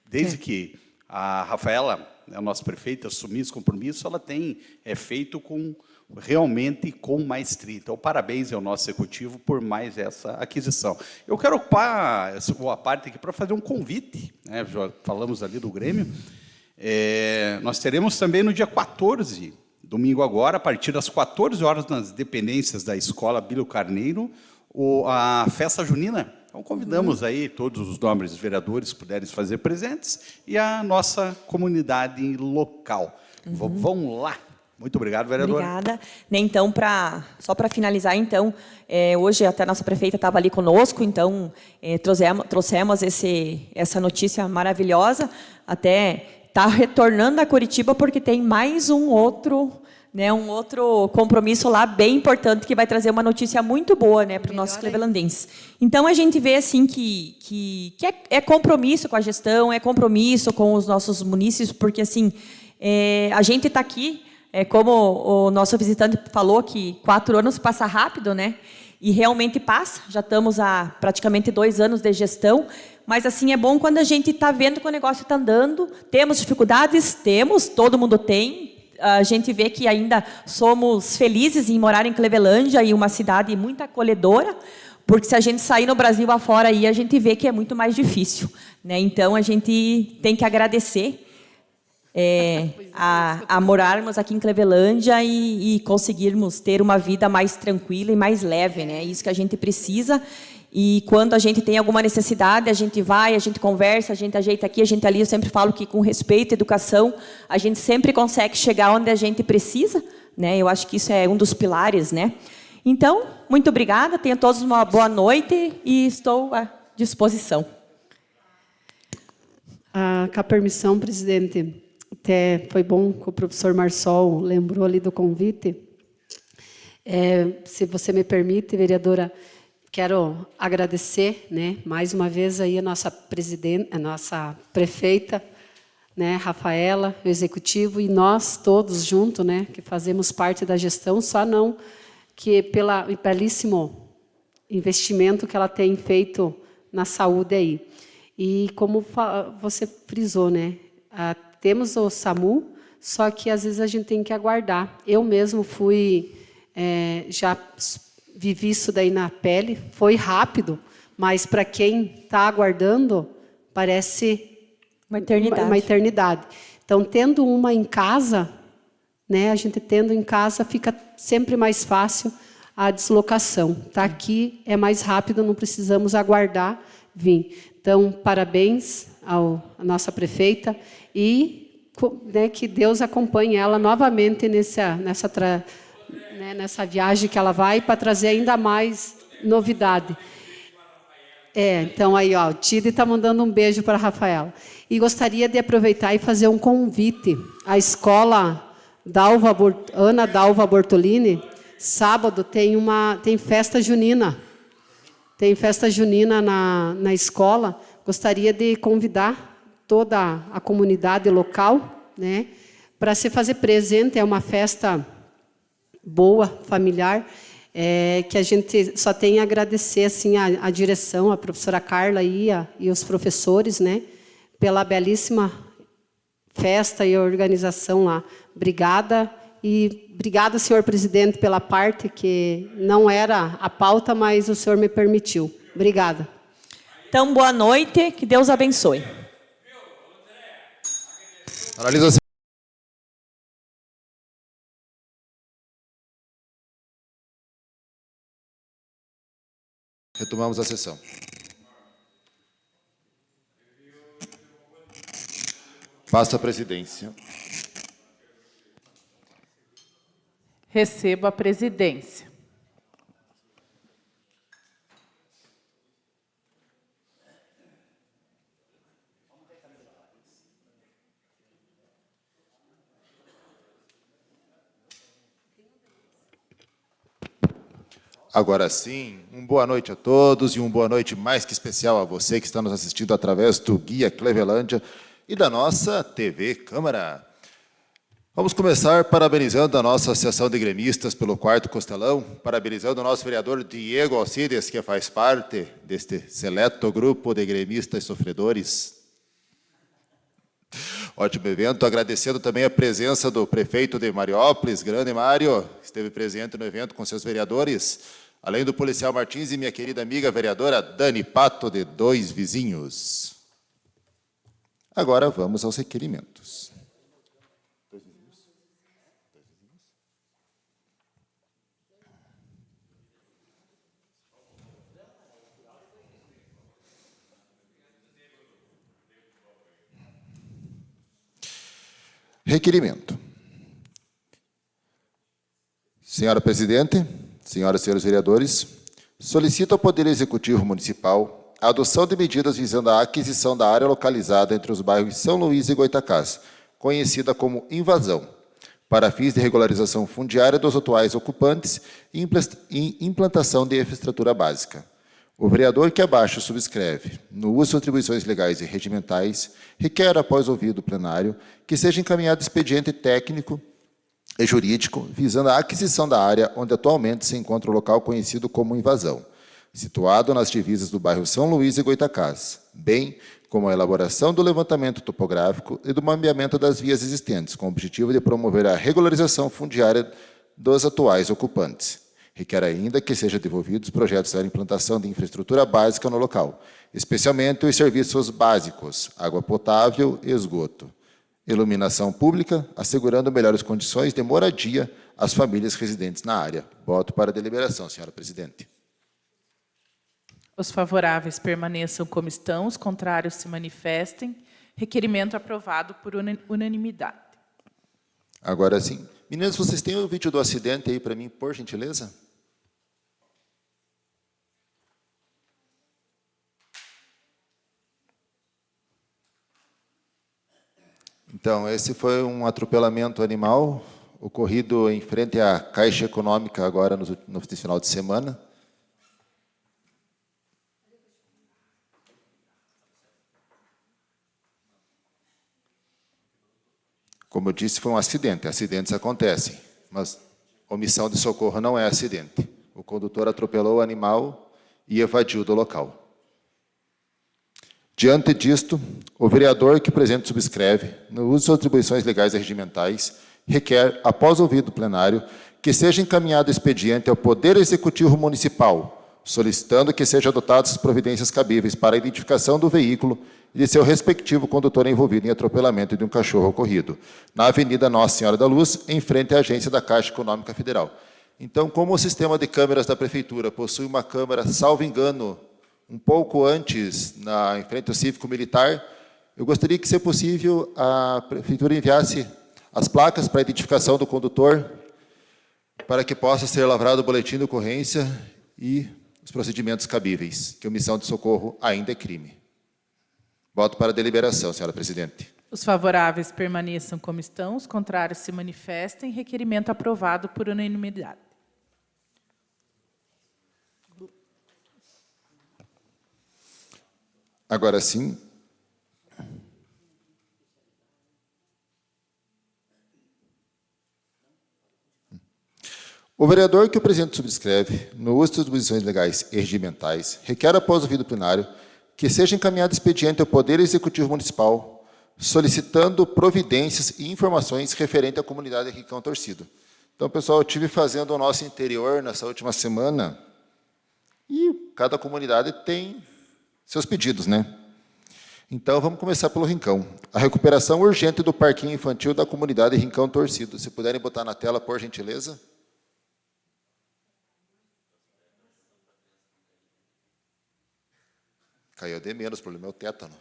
desde que a Rafaela, a nossa prefeita, assumiu esse compromisso, ela tem feito realmente com maestria. Então, parabéns ao nosso executivo por mais essa aquisição. Eu quero ocupar essa boa parte aqui para fazer um convite, né? Já falamos ali do Grêmio. Nós teremos também no dia 14, domingo agora, a partir das 14 horas, nas dependências da Escola Bílio Carneiro, a festa junina. Então, convidamos aí todos os nobres vereadores que puderem se fazer presentes e a nossa comunidade local. Vão lá. Muito obrigado, vereadora. Obrigada. Né, então, só para finalizar, então, hoje até a nossa prefeita estava ali conosco, então trouxemos essa notícia maravilhosa, até está retornando a Curitiba porque tem mais um outro compromisso lá bem importante que vai trazer uma notícia muito boa, né, para os nossos clevelandenses. Então a gente vê assim que é compromisso com a gestão, é compromisso com os nossos munícipes, porque assim a gente está aqui, como o nosso visitante falou, que 4 anos passa rápido, né? E realmente passa. Já estamos há praticamente 2 anos de gestão. Mas assim é bom quando a gente está vendo que o negócio está andando. Temos dificuldades, todo mundo tem. A gente vê que ainda somos felizes em morar em Clevelândia, e uma cidade muito acolhedora, porque se a gente sair no Brasil afora, aí, a gente vê que é muito mais difícil, né? Então, a gente tem que agradecer a morarmos aqui em Clevelândia e conseguirmos ter uma vida mais tranquila e mais leve, né? É isso que a gente precisa. E quando a gente tem alguma necessidade, a gente vai, a gente conversa, a gente ajeita aqui, a gente ali. Eu sempre falo que com respeito e educação, a gente sempre consegue chegar onde a gente precisa, né? Eu acho que isso é um dos pilares, né? Então, muito obrigada, tenham todos uma boa noite e estou à disposição. Com a permissão, presidente, até foi bom que o professor Marçol lembrou ali do convite. Se você me permite, vereadora, quero agradecer, né, mais uma vez aí a nossa presidente, a nossa prefeita, né, Rafaela, o executivo e nós todos juntos, né, que fazemos parte da gestão, só não que pelo belíssimo investimento que ela tem feito na saúde aí. E como você frisou, né, temos o SAMU, só que às vezes a gente tem que aguardar. Eu mesmo já vivi isso daí na pele, foi rápido, mas para quem está aguardando, parece uma eternidade. Então, tendo uma em casa, né, a gente tendo em casa, fica sempre mais fácil a deslocação. Tá aqui é mais rápido, não precisamos aguardar vir. Então, parabéns à nossa prefeita e, né, que Deus acompanhe ela novamente nessa viagem que ela vai, para trazer ainda mais novidade. Então, aí, ó, o Tide está mandando um beijo para a Rafaela. E gostaria de aproveitar e fazer um convite à escola Ana Dalva Bortolini. Sábado tem festa junina. Tem festa junina na escola. Gostaria de convidar toda a comunidade local, né, para se fazer presente. É uma festa boa, familiar, que a gente só tem a agradecer assim, a direção, a professora Carla e os professores, né, pela belíssima festa e organização lá. Obrigada. E obrigada, senhor presidente, pela parte que não era a pauta, mas o senhor me permitiu. Obrigada. Então, boa noite, que Deus abençoe. Analisa. Retomamos a sessão. Passo a presidência. Recebo a presidência. Agora sim, boa noite a todos e boa noite mais que especial a você que está nos assistindo através do Guia Clevelândia e da nossa TV Câmara. Vamos começar parabenizando a nossa Associação de Gremistas pelo 4º Costelão, parabenizando o nosso vereador Diego Alcides, que faz parte deste seleto grupo de gremistas sofredores. Ótimo evento, agradecendo também a presença do prefeito de Mariópolis, grande Mário, que esteve presente no evento com seus vereadores, além do policial Martins e minha querida amiga vereadora Dani Pato, de Dois Vizinhos. Agora vamos aos requerimentos. Requerimento. Senhora Presidente, senhoras e senhores vereadores, solicito ao Poder Executivo Municipal a adoção de medidas visando a aquisição da área localizada entre os bairros São Luís e Goitacás, conhecida como invasão, para fins de regularização fundiária dos atuais ocupantes e implantação de infraestrutura básica. O vereador que abaixo subscreve, no uso de atribuições legais e regimentais, requer, após ouvido plenário, que seja encaminhado expediente técnico e jurídico visando a aquisição da área onde atualmente se encontra o local conhecido como invasão, situado nas divisas do bairro São Luís e Goitacás, bem como a elaboração do levantamento topográfico e do mapeamento das vias existentes, com o objetivo de promover a regularização fundiária dos atuais ocupantes. Requer ainda que sejam devolvidos projetos para implantação de infraestrutura básica no local, especialmente os serviços básicos, água potável e esgoto, iluminação pública, assegurando melhores condições de moradia às famílias residentes na área. Voto para a deliberação, senhora Presidente. Os favoráveis permaneçam como estão, os contrários se manifestem. Requerimento aprovado por unanimidade. Agora sim. Meninas, vocês têm o vídeo do acidente aí para mim, por gentileza? Então, esse foi um atropelamento animal ocorrido em frente à Caixa Econômica agora no final de semana. Como eu disse, foi um acidente. Acidentes acontecem, mas omissão de socorro não é acidente. O condutor atropelou o animal e evadiu do local. Diante disto, o vereador que o presente subscreve, no uso de atribuições legais e regimentais, requer, após ouvido plenário, que seja encaminhado expediente ao Poder Executivo Municipal, solicitando que sejam adotadas as providências cabíveis para a identificação do veículo e de seu respectivo condutor envolvido em atropelamento de um cachorro ocorrido, na Avenida Nossa Senhora da Luz, em frente à agência da Caixa Econômica Federal. Então, como o sistema de câmeras da Prefeitura possui uma câmera, salvo engano, um pouco antes, em frente ao Cívico Militar, eu gostaria que, se possível, a Prefeitura enviasse as placas para a identificação do condutor, para que possa ser lavrado o boletim de ocorrência e os procedimentos cabíveis, que omissão de socorro ainda é crime. Voto para a deliberação, senhora Presidente. Os favoráveis permaneçam como estão, os contrários se manifestem. Requerimento aprovado por unanimidade. Agora sim. O vereador que o presidente subscreve, no uso de disposições legais e regimentais, requer, após o ouvido plenário, que seja encaminhado expediente ao Poder Executivo Municipal, solicitando providências e informações referentes à comunidade Rincão Torcido. Então, pessoal, eu estive fazendo o nosso interior nessa última semana, e cada comunidade tem seus pedidos, né? Então, vamos começar pelo Rincão. A recuperação urgente do parquinho infantil da comunidade Rincão Torcido. Se puderem botar na tela, por gentileza. Caiu de menos, o problema é o tétano.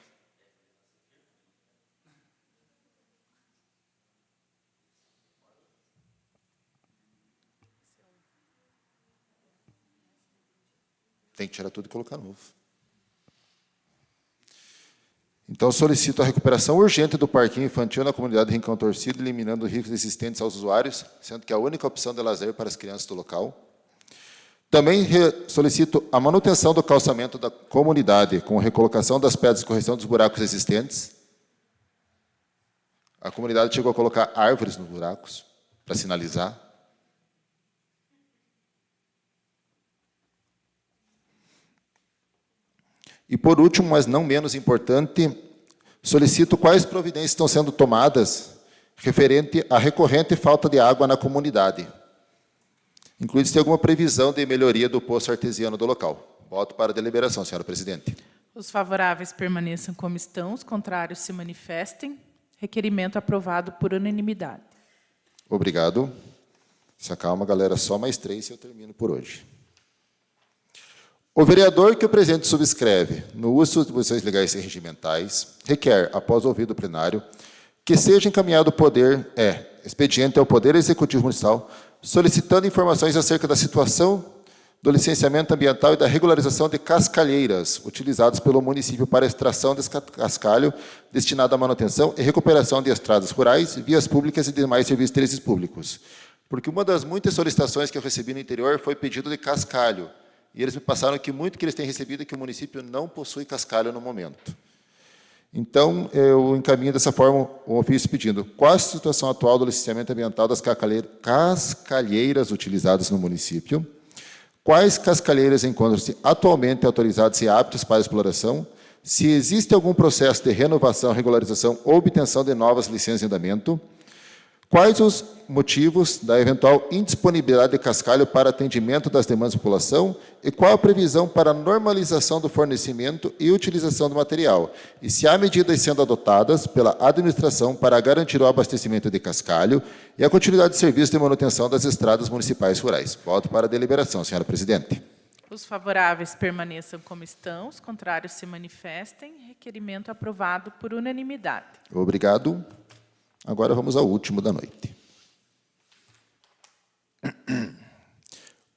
Tem que tirar tudo e colocar novo. Então, solicito a recuperação urgente do parquinho infantil na comunidade Rincão Torcido, eliminando riscos existentes aos usuários, sendo que é a única opção de lazer para as crianças do local. Também solicito a manutenção do calçamento da comunidade, com recolocação das pedras e correção dos buracos existentes. A comunidade chegou a colocar árvores nos buracos para sinalizar. E, por último, mas não menos importante, solicito quais providências estão sendo tomadas referente à recorrente falta de água na comunidade. Inclusive, se tem alguma previsão de melhoria do poço artesiano do local. Voto para a deliberação, senhora Presidente. Os favoráveis permaneçam como estão, os contrários se manifestem. Requerimento aprovado por unanimidade. Obrigado. Se acalma, galera, só mais 3 e eu termino por hoje. O vereador que o presidente subscreve, no uso de disposições legais e regimentais, requer, após ouvido plenário, que seja encaminhado expediente ao Poder Executivo Municipal, solicitando informações acerca da situação do licenciamento ambiental e da regularização de cascalheiras utilizadas pelo município para extração desse cascalho destinado à manutenção e recuperação de estradas rurais, vias públicas e demais serviços de interesse públicos. Porque uma das muitas solicitações que eu recebi no interior foi pedido de cascalho. E eles me passaram que muito que eles têm recebido é que o município não possui cascalho no momento. Então, eu encaminho dessa forma o ofício pedindo qual a situação atual do licenciamento ambiental das cascalheiras utilizadas no município, quais cascalheiras encontram-se atualmente autorizadas e aptas para exploração, se existe algum processo de renovação, regularização ou obtenção de novas licenças de andamento, quais os motivos da eventual indisponibilidade de cascalho para atendimento das demandas da população e qual a previsão para a normalização do fornecimento e utilização do material, e se há medidas sendo adotadas pela administração para garantir o abastecimento de cascalho e a continuidade de serviço de manutenção das estradas municipais rurais. Volto para a deliberação, senhora presidente. Os favoráveis permaneçam como estão, os contrários se manifestem. Requerimento aprovado por unanimidade. Obrigado. Agora vamos ao último da noite.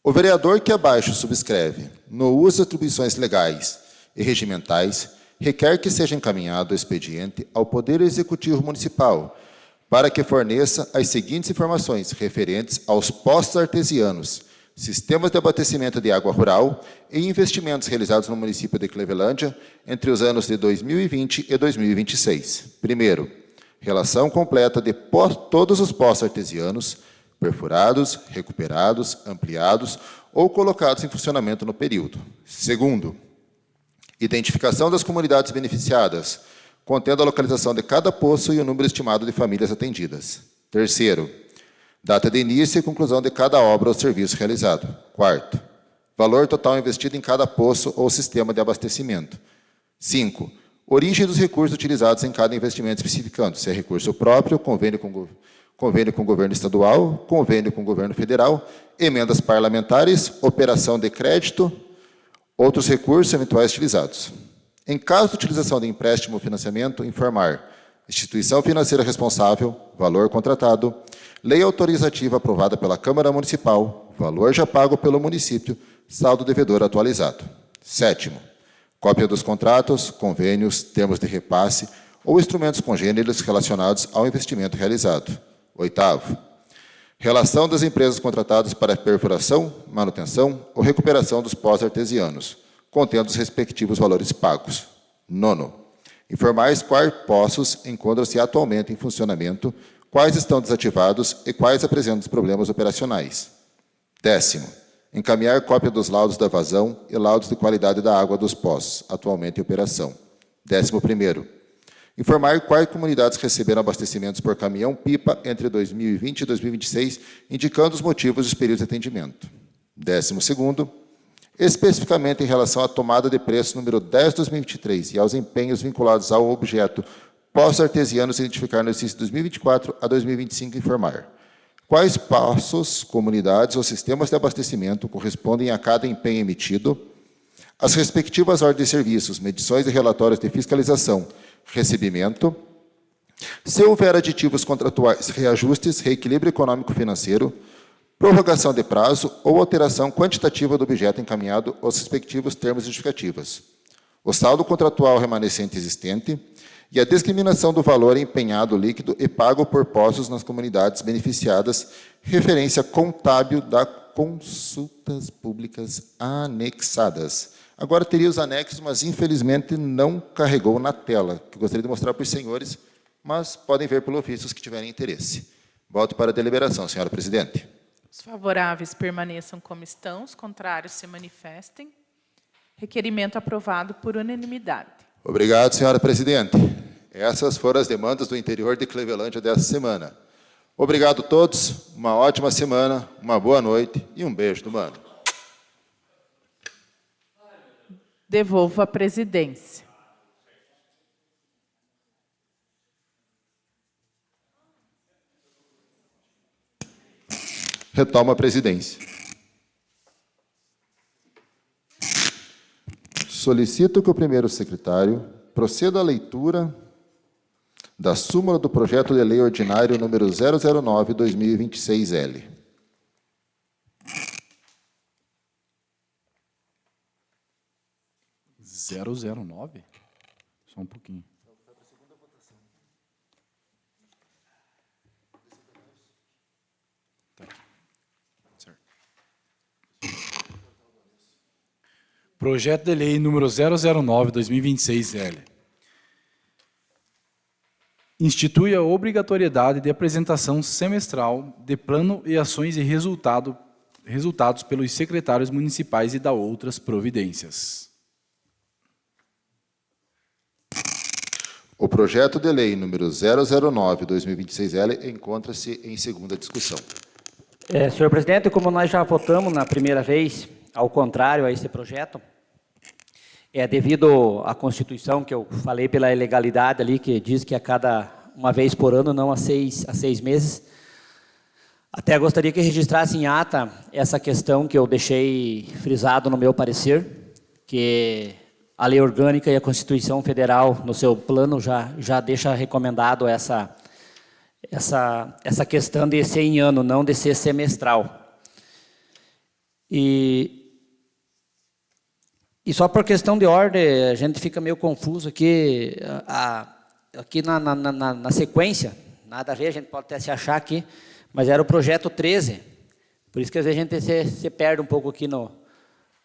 O vereador que abaixo subscreve, no uso de atribuições legais e regimentais, requer que seja encaminhado o expediente ao Poder Executivo Municipal para que forneça as seguintes informações referentes aos poços artesianos, sistemas de abastecimento de água rural e investimentos realizados no município de Clevelândia entre os anos de 2020 e 2026. Primeiro, relação completa de todos os poços artesianos, perfurados, recuperados, ampliados ou colocados em funcionamento no período. Segundo, identificação das comunidades beneficiadas, contendo a localização de cada poço e o número estimado de famílias atendidas. Terceiro, data de início e conclusão de cada obra ou serviço realizado. Quarto, valor total investido em cada poço ou sistema de abastecimento. 5. Origem dos recursos utilizados em cada investimento, especificando se é recurso próprio, convênio com o governo estadual, convênio com o governo federal, emendas parlamentares, operação de crédito, outros recursos eventuais utilizados. Em caso de utilização de empréstimo ou financiamento, informar instituição financeira responsável, valor contratado, lei autorizativa aprovada pela Câmara Municipal, valor já pago pelo município, saldo devedor atualizado. Sétimo, cópia dos contratos, convênios, termos de repasse ou instrumentos congêneres relacionados ao investimento realizado. Oitavo, relação das empresas contratadas para perfuração, manutenção ou recuperação dos poços artesianos, contendo os respectivos valores pagos. Nono, informar quais poços encontram-se atualmente em funcionamento, quais estão desativados e quais apresentam problemas operacionais. Décimo, encaminhar cópia dos laudos da vazão e laudos de qualidade da água dos poços, atualmente em operação. 11º, informar quais comunidades receberam abastecimentos por caminhão-pipa entre 2020 e 2026, indicando os motivos dos períodos de atendimento. 12º, especificamente em relação à tomada de preço número 10/2023 e aos empenhos vinculados ao objeto poços artesianos identificar no exercício 2024 a 2025, informar quais poços, comunidades ou sistemas de abastecimento correspondem a cada empenho emitido, as respectivas ordens de serviços, medições e relatórios de fiscalização, recebimento, se houver aditivos contratuais, reajustes, reequilíbrio econômico-financeiro, prorrogação de prazo ou alteração quantitativa do objeto encaminhado aos respectivos termos e justificativas, o saldo contratual remanescente existente e a discriminação do valor empenhado líquido e pago por poços nas comunidades beneficiadas, referência contábil das consultas públicas anexadas. Agora teria os anexos, mas infelizmente não carregou na tela, que eu gostaria de mostrar para os senhores, mas podem ver pelo ofício os que tiverem interesse. Volto para a deliberação, senhora presidente. Os favoráveis permaneçam como estão, os contrários se manifestem. Requerimento aprovado por unanimidade. Obrigado, senhora presidente. Essas foram as demandas do interior de Clevelândia dessa semana. Obrigado a todos, uma ótima semana, uma boa noite e um beijo do mano. Devolvo a presidência. Retomo a presidência. Solicito que o primeiro secretário proceda à leitura da súmula do projeto de lei ordinário número 009/2026-L. 009? Só um pouquinho. Tá aqui. Certo. Projeto de lei número 009/2026-L. Institui a obrigatoriedade de apresentação semestral de plano e ações e resultados pelos secretários municipais e da outras providências. O projeto de lei número 009/2026-L encontra-se em segunda discussão. Senhor presidente, como nós já votamos na primeira vez, ao contrário a esse projeto, devido à Constituição, que eu falei pela ilegalidade ali, que diz que a cada uma vez por ano, não a seis meses, até gostaria que registrasse em ata essa questão que eu deixei frisado no meu parecer, que a lei orgânica e a Constituição Federal, no seu plano, já deixa recomendado essa questão de ser em ano, não de ser semestral. E só por questão de ordem, a gente fica meio confuso aqui, aqui na sequência, nada a ver, a gente pode até se achar aqui, mas era o projeto 13, por isso que às vezes a gente se perde um pouco aqui no...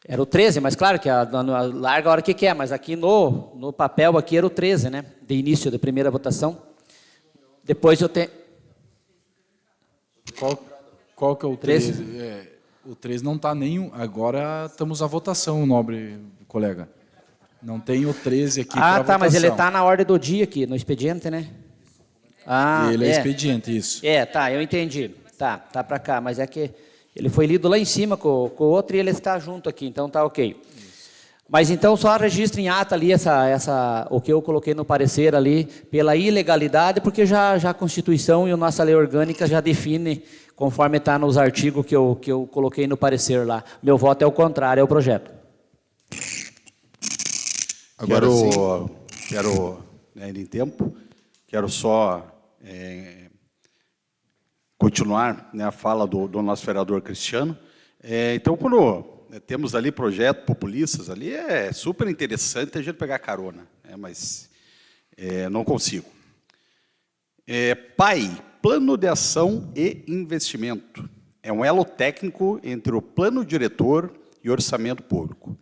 Era o 13, mas claro que larga a hora que quer, mas aqui no papel aqui era o 13, né? De início, da primeira votação. Depois eu tenho... Qual que é o 13? O 13 não está nem... Agora estamos à votação, nobre colega. Não tem o 13 aqui para votação. Mas ele está na ordem do dia aqui, no expediente, né? Ele é expediente, isso. Eu entendi. Tá para cá, mas é que ele foi lido lá em cima com o outro e ele está junto aqui, então tá ok. Isso. Mas então só registre em ata ali o que eu coloquei no parecer ali, pela ilegalidade, porque já a Constituição e a nossa lei orgânica já define, conforme está nos artigos que eu coloquei no parecer lá. Meu voto é o contrário ao projeto. Agora quero ainda em tempo, quero só continuar, né, a fala do nosso vereador Cristiano. Então, quando temos ali projetos populistas, ali é super interessante a gente pegar carona, mas não consigo. PAI, Plano de Ação e Investimento. É um elo técnico entre o plano diretor e orçamento público.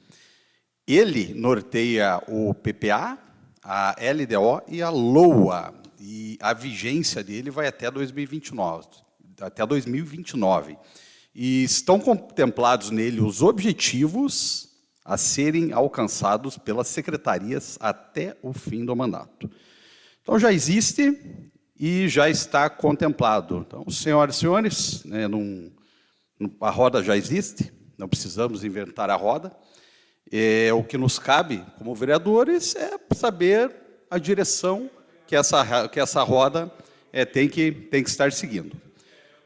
Ele norteia o PPA, a LDO e a LOA, e a vigência dele vai até 2029. E estão contemplados nele os objetivos a serem alcançados pelas secretarias até o fim do mandato. Então, já existe e já está contemplado. Então, senhoras e senhores, né, a roda já existe, não precisamos inventar a roda. O que nos cabe, como vereadores, é saber a direção que essa roda tem que estar seguindo.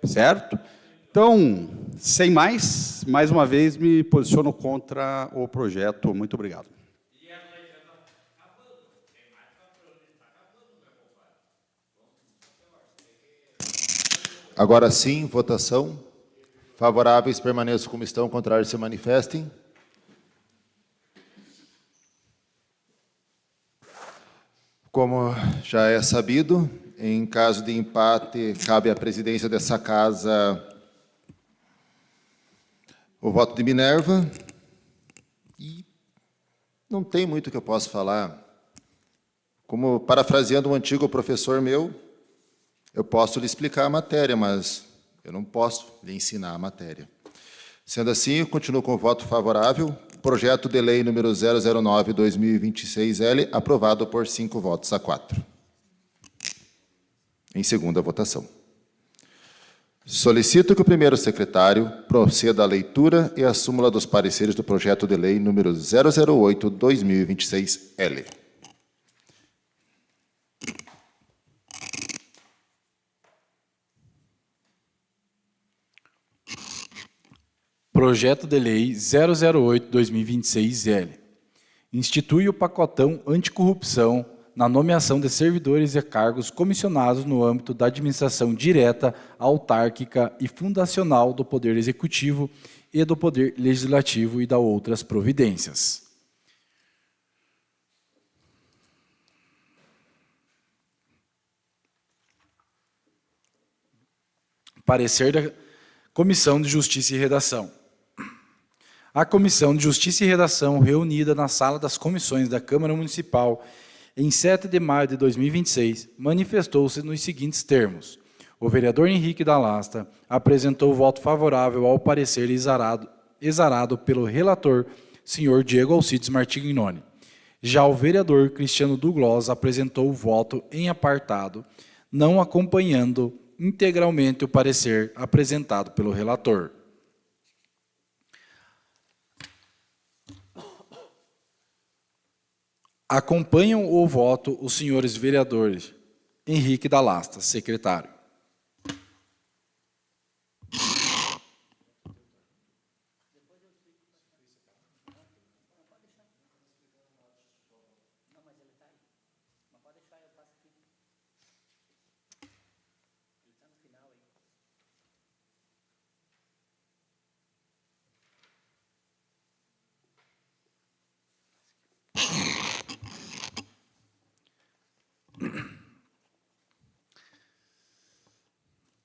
Certo? Então, sem mais uma vez, me posiciono contra o projeto. Muito obrigado. Agora sim, votação. Favoráveis permaneçam como estão, contrários se manifestem. Como já é sabido, em caso de empate, cabe à presidência dessa casa o voto de Minerva. E não tem muito que eu possa falar. Como parafraseando um antigo professor meu, eu posso lhe explicar a matéria, mas eu não posso lhe ensinar a matéria. Sendo assim, eu continuo com o voto favorável. Projeto de lei número 009/2026-L, aprovado por 5 votos a 4. Em segunda votação. Solicito que o primeiro secretário proceda à leitura e à súmula dos pareceres do projeto de lei número 008/2026-L. Projeto de Lei 008/2026-L. Institui o pacotão anticorrupção na nomeação de servidores e cargos comissionados no âmbito da administração direta, autárquica e fundacional do Poder Executivo e do Poder Legislativo e da outras providências. Parecer da Comissão de Justiça e Redação. A Comissão de Justiça e Redação, reunida na Sala das Comissões da Câmara Municipal em 7 de maio de 2026, manifestou-se nos seguintes termos. O vereador Henrique da Lasta apresentou voto favorável ao parecer exarado pelo relator, senhor Diego Alcides Martignoni. Já o vereador Cristiano Douglas apresentou o voto em apartado, não acompanhando integralmente o parecer apresentado pelo relator. Acompanham o voto os senhores vereadores Henrique da Lasta, secretário.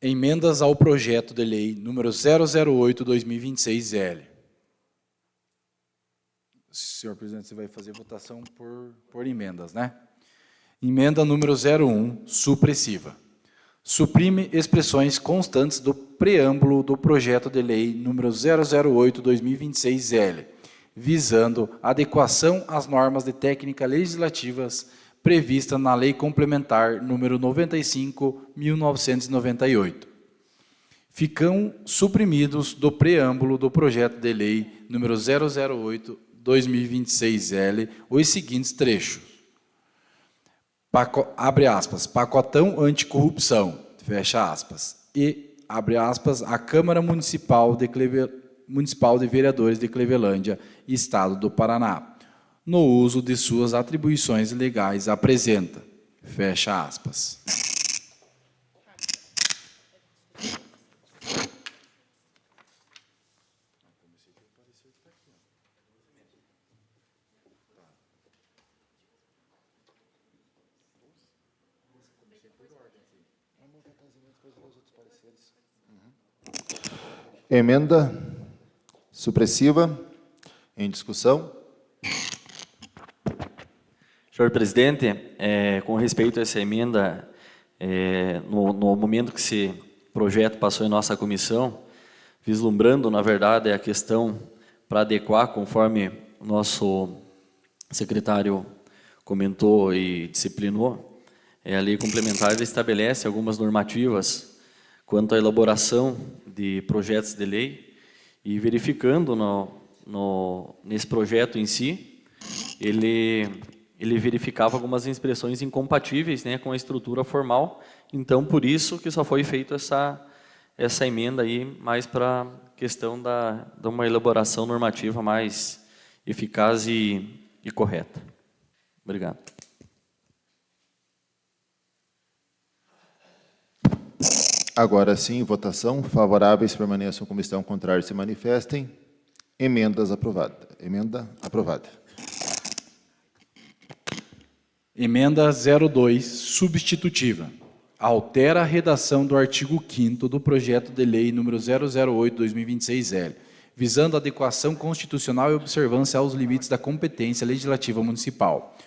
Emendas ao projeto de lei número 008/2026-L. Senhor presidente, você vai fazer votação por emendas, né? Emenda número 01, supressiva. Suprime expressões constantes do preâmbulo do projeto de lei número 008/2026-L, visando adequação às normas de técnica legislativas prevista na Lei Complementar número 95/1998. Ficam suprimidos do preâmbulo do projeto de lei número 008/2026-L os seguintes trechos. Abre aspas, pacotão anticorrupção, fecha aspas, e, abre aspas, a Câmara Municipal de Vereadores de Clevelândia, Estado do Paraná, no uso de suas atribuições legais apresenta, fecha aspas. Emenda supressiva em discussão. Senhor presidente, com respeito a essa emenda, no momento que esse projeto passou em nossa comissão, vislumbrando, na verdade, a questão para adequar, conforme o nosso secretário comentou e disciplinou, a lei complementar estabelece algumas normativas quanto à elaboração de projetos de lei e verificando nesse projeto em si, ele verificava algumas expressões incompatíveis, né, com a estrutura formal. Então, por isso que só foi feita essa emenda aí, mais para a questão de uma elaboração normativa mais eficaz e correta. Obrigado. Agora sim, votação. Favoráveis permaneçam como estão, contrários se manifestem. Emendas aprovadas. Emenda aprovada. Emenda 02, substitutiva. Altera a redação do artigo 5º do projeto de lei número 008/2026-L, visando adequação constitucional e observância aos limites da competência legislativa municipal.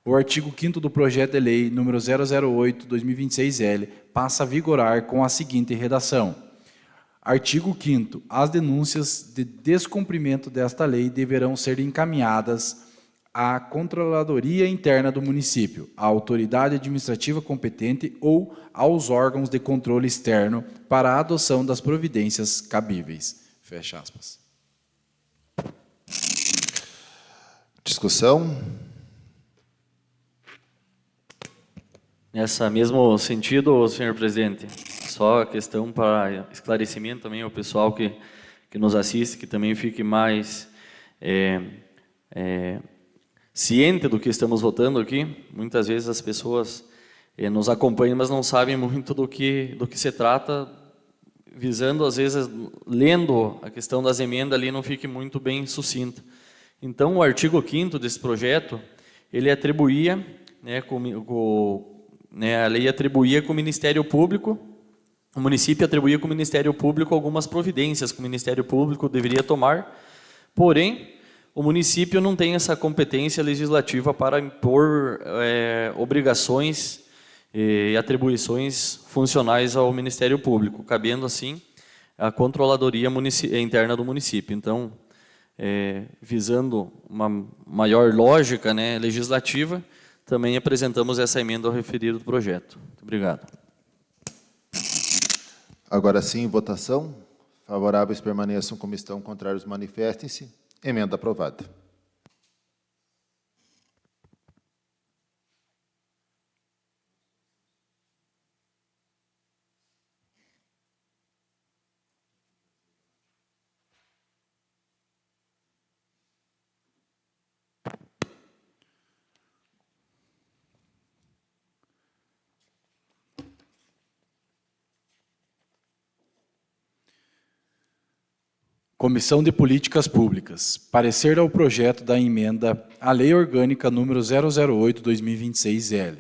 O artigo 5º do projeto de lei número 008/2026-L passa a vigorar com a seguinte redação. Artigo 5º. As denúncias de descumprimento desta lei deverão ser encaminhadas à Controladoria Interna do município, à autoridade administrativa competente ou aos órgãos de controle externo para a adoção das providências cabíveis. Fecha aspas. Discussão. Nesse mesmo sentido, senhor presidente, só a questão para esclarecimento também ao pessoal que nos assiste, que também fique mais ciente do que estamos votando aqui. Muitas vezes as pessoas nos acompanham, mas não sabem muito do que se trata, visando, às vezes, lendo a questão das emendas ali, não fique muito bem sucinta. Então, o artigo 5º desse projeto, ele atribuía, a lei atribuía com o Ministério Público o município atribuía com o Ministério Público algumas providências que o Ministério Público deveria tomar, porém, o município não tem essa competência legislativa para impor obrigações e atribuições funcionais ao Ministério Público, cabendo, assim, a controladoria interna do município. Então, visando uma maior lógica, né, legislativa, também apresentamos essa emenda ao referido projeto. Muito obrigado. Agora sim, votação. Favoráveis permaneçam como estão, contrários manifestem-se. Emenda aprovada. Comissão de Políticas Públicas. Parecer ao projeto da emenda à Lei Orgânica número 008/2026-L.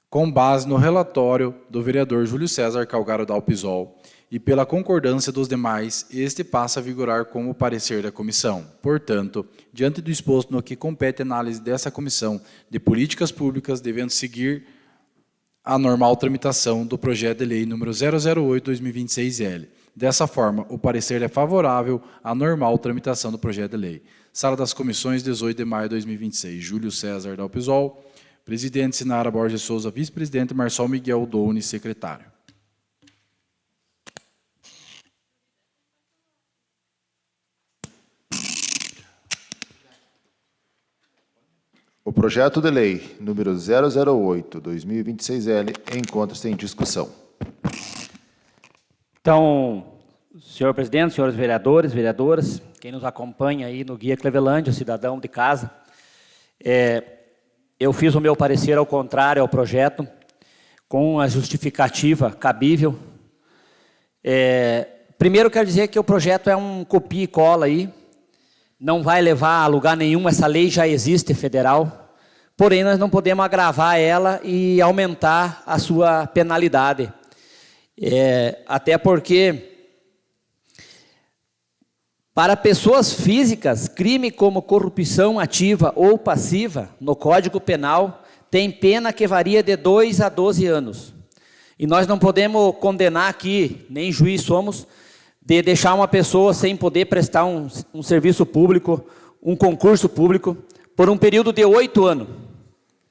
Com base no relatório do vereador Júlio César Calgaro Dalpisol e pela concordância dos demais, este passa a vigorar como parecer da comissão. Portanto, diante do exposto no que compete a análise dessa Comissão de Políticas Públicas, devendo seguir a normal tramitação do projeto de lei número 008/2026-L. Dessa forma, o parecer é favorável à normal tramitação do projeto de lei. Sala das Comissões, 18 de maio de 2026. Júlio César Dalpisol, presidente Sinara Borges Souza, vice-presidente Marçal Miguel Doune, secretário. O projeto de lei número 008/2026-L encontra-se em discussão. Então, senhor presidente, senhores vereadores, vereadoras, quem nos acompanha aí no Guia Clevelândia, cidadão de casa, eu fiz o meu parecer ao contrário ao projeto, com a justificativa cabível. Primeiro, quero dizer que o projeto é um copia e cola aí, não vai levar a lugar nenhum, essa lei já existe federal, porém nós não podemos agravar ela e aumentar a sua penalidade. Até porque, para pessoas físicas, crime como corrupção ativa ou passiva, no Código Penal, tem pena que varia de 2 a 12 anos. E nós não podemos condenar aqui, nem juiz somos, de deixar uma pessoa sem poder prestar um serviço público, um concurso público, por um período de 8 anos,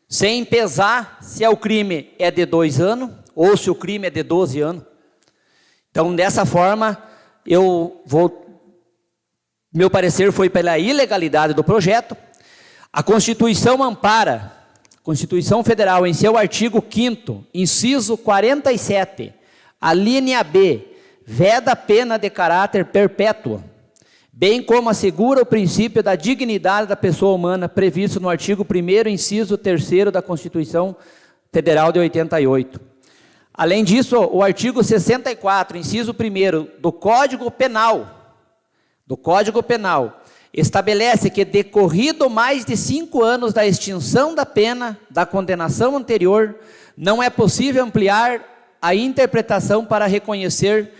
sem pesar se o crime é de 2 anos, ou se o crime é de 12 anos. Então, dessa forma, meu parecer foi pela ilegalidade do projeto. A Constituição ampara, Constituição Federal, em seu artigo 5º, inciso 47, a linha B, veda a pena de caráter perpétuo, bem como assegura o princípio da dignidade da pessoa humana, previsto no artigo 1º, inciso 3º da Constituição Federal de 88. Além disso, o artigo 64, inciso 1º do Código Penal, estabelece que, decorrido mais de 5 anos da extinção da pena da condenação anterior, não é possível ampliar a interpretação para reconhecer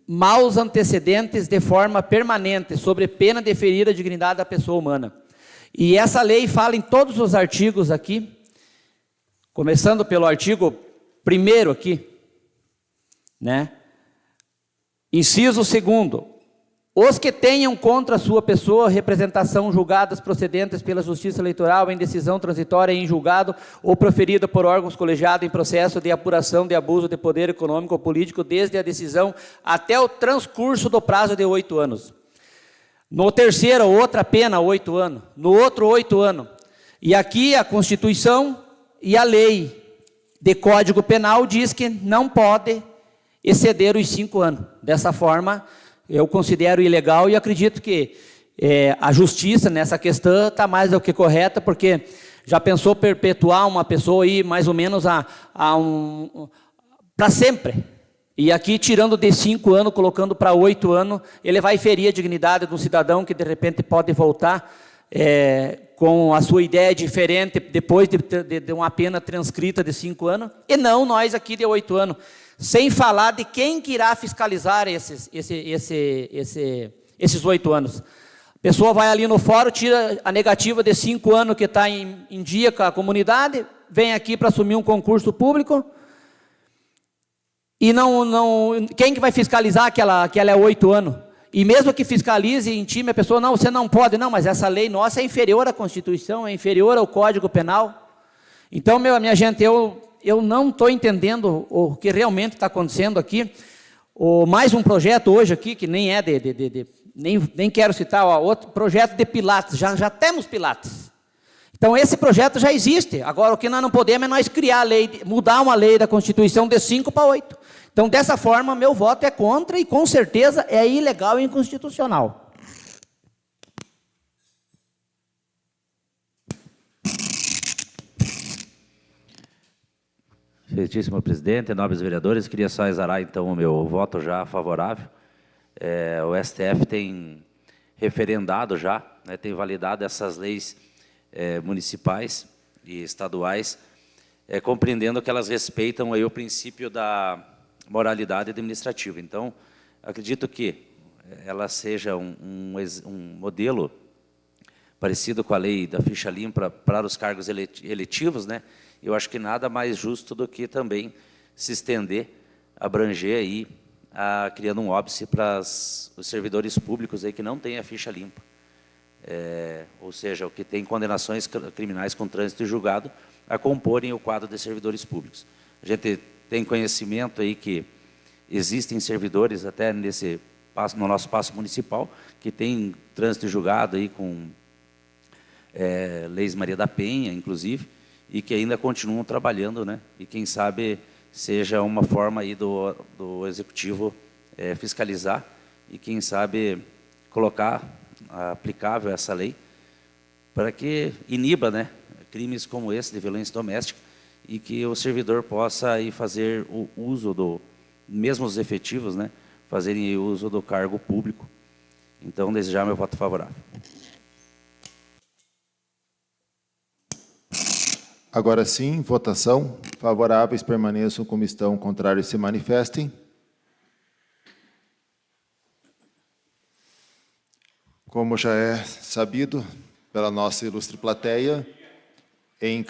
maus antecedentes de forma permanente, sobre pena de ferir a dignidade da pessoa humana. E essa lei fala em todos os artigos aqui, começando pelo artigo 1º aqui, né? Inciso 2º, os que tenham contra a sua pessoa representação julgadas procedentes pela Justiça Eleitoral em decisão transitória em julgado ou proferida por órgãos colegiados em processo de apuração de abuso de poder econômico ou político desde a decisão até o transcurso do prazo de 8 anos. No terceiro, outra pena, 8 anos. No outro, 8 anos. E aqui a Constituição e a lei de Código Penal diz que não pode exceder os 5 anos. Dessa forma, eu considero ilegal e acredito que a justiça nessa questão está mais do que correta, porque já pensou perpetuar uma pessoa aí mais ou menos para sempre. E aqui, tirando de 5 anos, colocando para 8 anos, ele vai ferir a dignidade de um cidadão que de repente pode voltar com a sua ideia diferente depois de uma pena transcrita de 5 anos, e não nós aqui de 8 anos. sem falar de quem que irá fiscalizar esses 8 anos. A pessoa vai ali no fórum, tira a negativa de 5 anos que está em dia com a comunidade, vem aqui para assumir um concurso público, e quem que vai fiscalizar que ela é 8 anos? E mesmo que fiscalize e intime a pessoa, não, você não pode, não, mas essa lei nossa é inferior à Constituição, é inferior ao Código Penal. Então, minha gente, eu não estou entendendo o que realmente está acontecendo aqui. Mais um projeto hoje aqui, que nem é nem quero citar, outro projeto de Pilates, já temos Pilates. Então, esse projeto já existe. Agora, o que nós não podemos é nós criar a lei, mudar uma lei da Constituição de 5 para 8. Então, dessa forma, meu voto é contra e, com certeza, é ilegal e inconstitucional. Excelentíssimo presidente, nobres vereadores, queria só exarar, então, o meu voto já favorável. O STF tem referendado já, né, tem validado essas leis municipais e estaduais, compreendendo que elas respeitam aí o princípio da moralidade administrativa. Então, acredito que ela seja um modelo parecido com a lei da ficha limpa para os cargos eletivos, né? Eu acho que nada mais justo do que também se estender, abranger aí, criando um óbice para os servidores públicos aí que não têm a ficha limpa. Ou seja, o que tem condenações criminais com trânsito e julgado, a comporem o quadro de servidores públicos. A gente tem conhecimento aí que existem servidores até no nosso passo municipal que tem trânsito e julgado aí com leis Maria da Penha, inclusive, e que ainda continuam trabalhando, né? E quem sabe seja uma forma aí do executivo fiscalizar e quem sabe colocar aplicável essa lei para que iniba, né, crimes como esse de violência doméstica e que o servidor possa aí fazer o uso mesmo os efetivos, né, fazerem uso do cargo público. Então, desde já, meu voto favorável. Agora sim, votação. Favoráveis permaneçam como estão, contrários se manifestem. Como já é sabido pela nossa ilustre plateia, em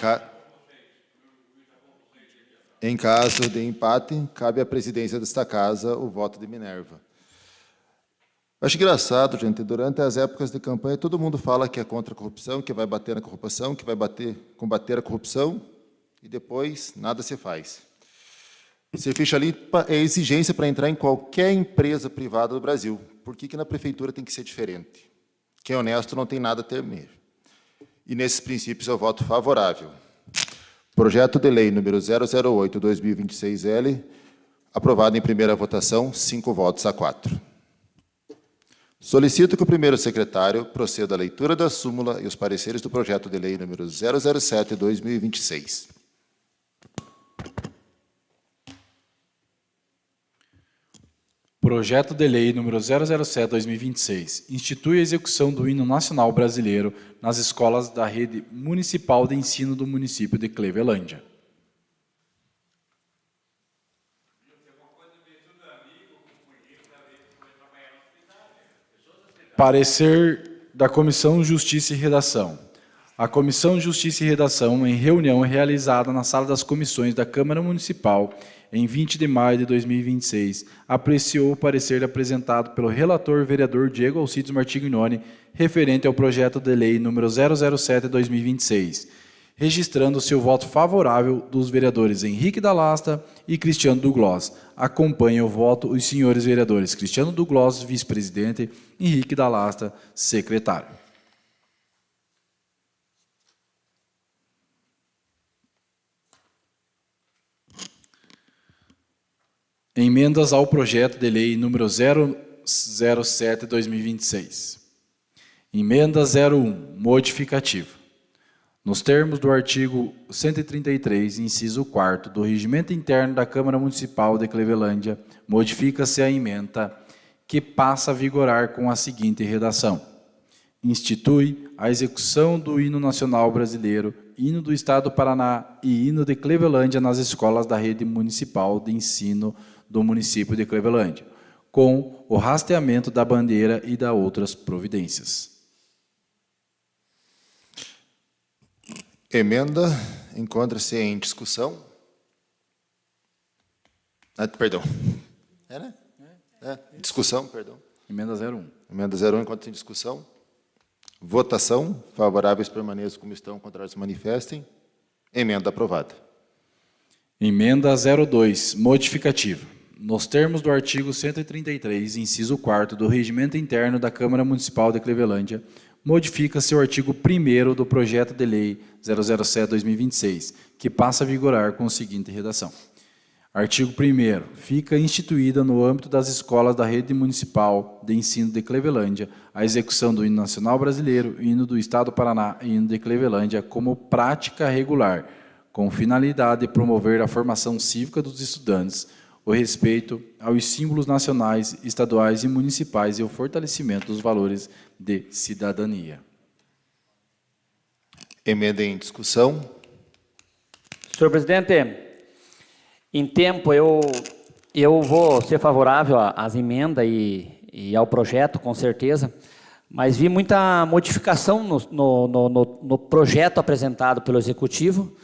caso de empate, cabe à presidência desta casa o voto de Minerva. Acho engraçado, gente, durante as épocas de campanha, todo mundo fala que é contra a corrupção, que vai bater na corrupção, que vai combater a corrupção, e depois nada se faz. Ser ficha limpa é exigência para entrar em qualquer empresa privada do Brasil. Por que na prefeitura tem que ser diferente? Quem é honesto não tem nada a temer. E nesses princípios eu voto favorável. Projeto de lei número 008/2026L, aprovado em primeira votação, 5 votos a 4. Solicito que o primeiro secretário proceda à leitura da súmula e os pareceres do projeto de lei número 007/2026. Projeto de lei número 007/2026 institui a execução do hino nacional brasileiro nas escolas da rede municipal de ensino do município de Clevelândia. Parecer da Comissão Justiça e Redação. A Comissão Justiça e Redação, em reunião realizada na Sala das Comissões da Câmara Municipal, em 20 de maio de 2026, apreciou o parecer apresentado pelo relator vereador Diego Alcides Martignoni, referente ao projeto de lei número 007/2026, registrando seu voto favorável dos vereadores Henrique da Lasta e Cristiano Douglas. Acompanha o voto os senhores vereadores Cristiano Douglas, vice-presidente, Henrique da Lasta, secretário. Emendas ao projeto de lei número 007/2026. Emenda 01, modificativa. Nos termos do artigo 133, inciso 4º do Regimento Interno da Câmara Municipal de Clevelândia, modifica-se a emenda que passa a vigorar com a seguinte redação: institui a execução do hino nacional brasileiro hino do Estado do Paraná e hino de Clevelândia nas escolas da rede municipal de ensino do município de Clevelândia, com o hasteamento da bandeira e da outras providências. Emenda encontra-se em discussão. Perdão. É, né? Discussão, perdão. Emenda 01. Emenda 01 encontra-se em discussão. Votação. Favoráveis permaneçam como estão, contrários se manifestem. Emenda aprovada. Emenda 02, modificativa. Nos termos do artigo 133, inciso 4º do Regimento Interno da Câmara Municipal de Clevelândia, modifica-se o artigo 1º do projeto de lei 007/2026, que passa a vigorar com a seguinte redação. Artigo 1º. Fica instituída no âmbito das escolas da rede municipal de ensino de Clevelândia a execução do hino nacional brasileiro, hino do Estado do Paraná e hino de Clevelândia como prática regular, com finalidade de promover a formação cívica dos estudantes, o respeito aos símbolos nacionais, estaduais e municipais e o fortalecimento dos valores de cidadania. Emenda em discussão. Senhor presidente, em tempo eu vou ser favorável às emendas e ao projeto, com certeza, mas vi muita modificação no projeto apresentado pelo Executivo,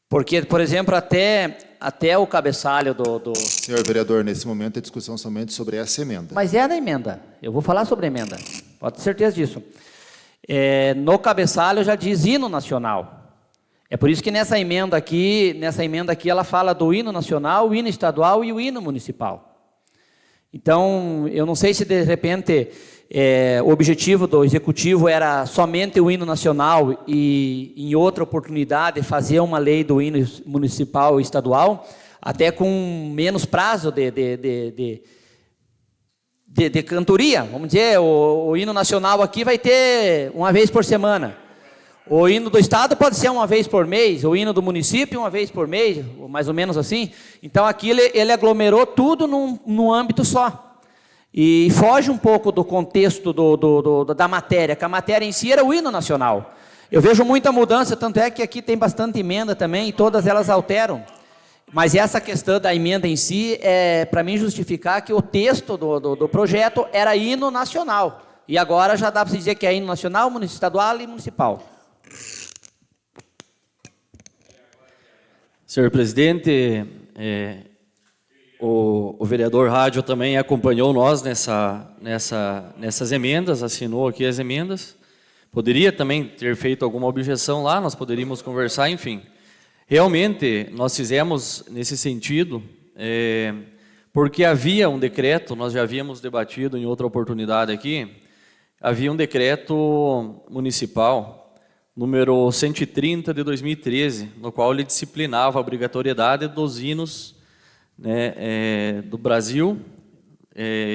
porque, por exemplo, até o cabeçalho do... Senhor vereador, nesse momento a discussão somente sobre essa emenda. Mas é da emenda. Eu vou falar sobre a emenda. Pode ter certeza disso. No cabeçalho já diz hino nacional. É por isso que nessa emenda aqui ela fala do hino nacional, o hino estadual e o hino municipal. Então, eu não sei se de repente o objetivo do Executivo era somente o hino nacional e, em outra oportunidade, fazer uma lei do hino municipal e estadual, até com menos prazo de cantoria. Vamos dizer, o hino nacional aqui vai ter uma vez por semana. O hino do Estado pode ser uma vez por mês, o hino do município uma vez por mês, mais ou menos assim. Então, aqui ele aglomerou tudo num âmbito só. E foge um pouco do contexto da matéria, que a matéria em si era o hino nacional. Eu vejo muita mudança, tanto é que aqui tem bastante emenda também, e todas elas alteram. Mas essa questão da emenda em si é para mim justificar que o texto do projeto era hino nacional. E agora já dá para se dizer que é hino nacional, estadual e municipal. Senhor presidente, o vereador Rádio também acompanhou nós nessas emendas, assinou aqui as emendas. Poderia também ter feito alguma objeção lá, nós poderíamos conversar, enfim. Realmente, nós fizemos nesse sentido, porque havia um decreto, nós já havíamos debatido em outra oportunidade aqui, havia um decreto municipal, número 130 de 2013, no qual ele disciplinava a obrigatoriedade dos hinos, né, do Brasil,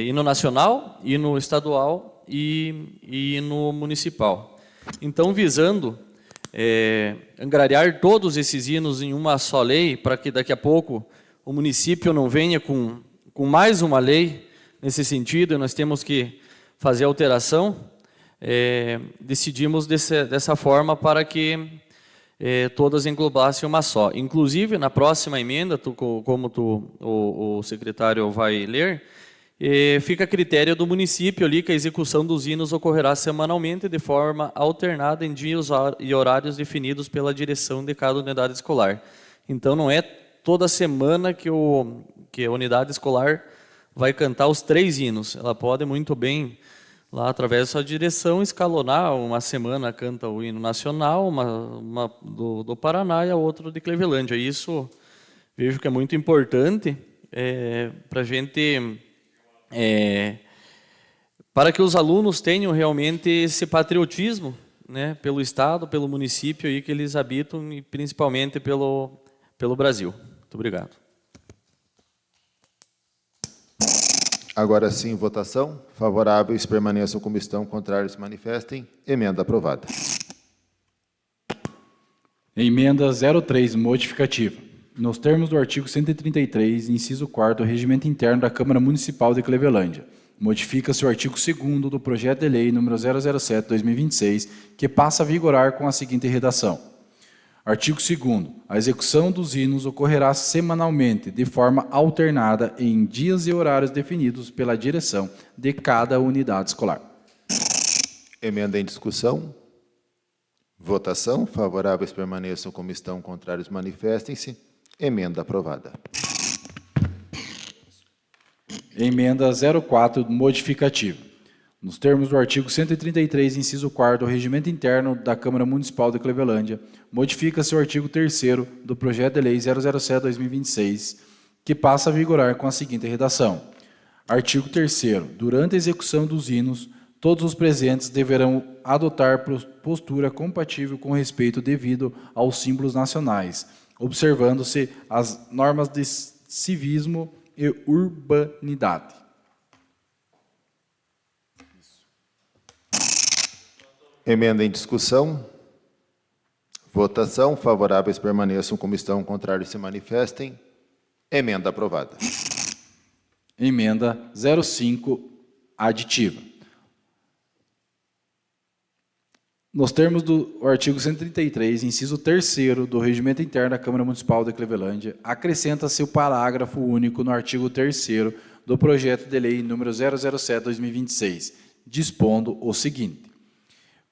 hino nacional, hino estadual e hino municipal. Então, visando angariar todos esses hinos em uma só lei, para que daqui a pouco o município não venha com mais uma lei nesse sentido, nós temos que fazer alteração, decidimos dessa forma para que todas englobassem uma só. Inclusive, na próxima emenda, como o secretário vai ler, fica a critério do município ali que a execução dos hinos ocorrerá semanalmente de forma alternada em dias e horários definidos pela direção de cada unidade escolar. Então, não é toda semana que a unidade escolar vai cantar os 3 hinos. Ela pode muito bem, lá através da sua direção, escalonar. Uma semana canta o hino nacional, uma do Paraná e a outra de Clevelândia. Isso vejo que é muito importante para a gente... para que os alunos tenham realmente esse patriotismo, né, pelo Estado, pelo município aí que eles habitam e principalmente pelo Brasil. Muito obrigado. Agora sim, votação. Favoráveis permaneçam como estão, contrários se manifestem. Emenda aprovada. Emenda 03, modificativa. Nos termos do artigo 133, inciso 4º do Regimento Interno da Câmara Municipal de Clevelândia, modifica-se o artigo 2º do projeto de lei número 007/2026, que passa a vigorar com a seguinte redação. Artigo 2º. A execução dos hinos ocorrerá semanalmente, de forma alternada, em dias e horários definidos pela direção de cada unidade escolar. Emenda em discussão. Votação. Favoráveis permaneçam como estão, contrários manifestem-se. Emenda aprovada. Emenda 04, modificativa. Nos termos do artigo 133, inciso 4º do Regimento Interno da Câmara Municipal de Clevelândia, modifica-se o artigo 3º do Projeto de Lei 007/2026, que passa a vigorar com a seguinte redação. Artigo 3º. Durante a execução dos hinos, todos os presentes deverão adotar postura compatível com respeito devido aos símbolos nacionais, observando-se as normas de civismo e urbanidade. Emenda em discussão. Votação. Favoráveis permaneçam como estão, contrários se manifestem. Emenda aprovada. Emenda 05, aditiva. Nos termos do artigo 133, inciso 3º do Regimento Interno da Câmara Municipal de Clevelândia, acrescenta-se o parágrafo único no artigo 3º do Projeto de Lei número 007/2026, dispondo o seguinte.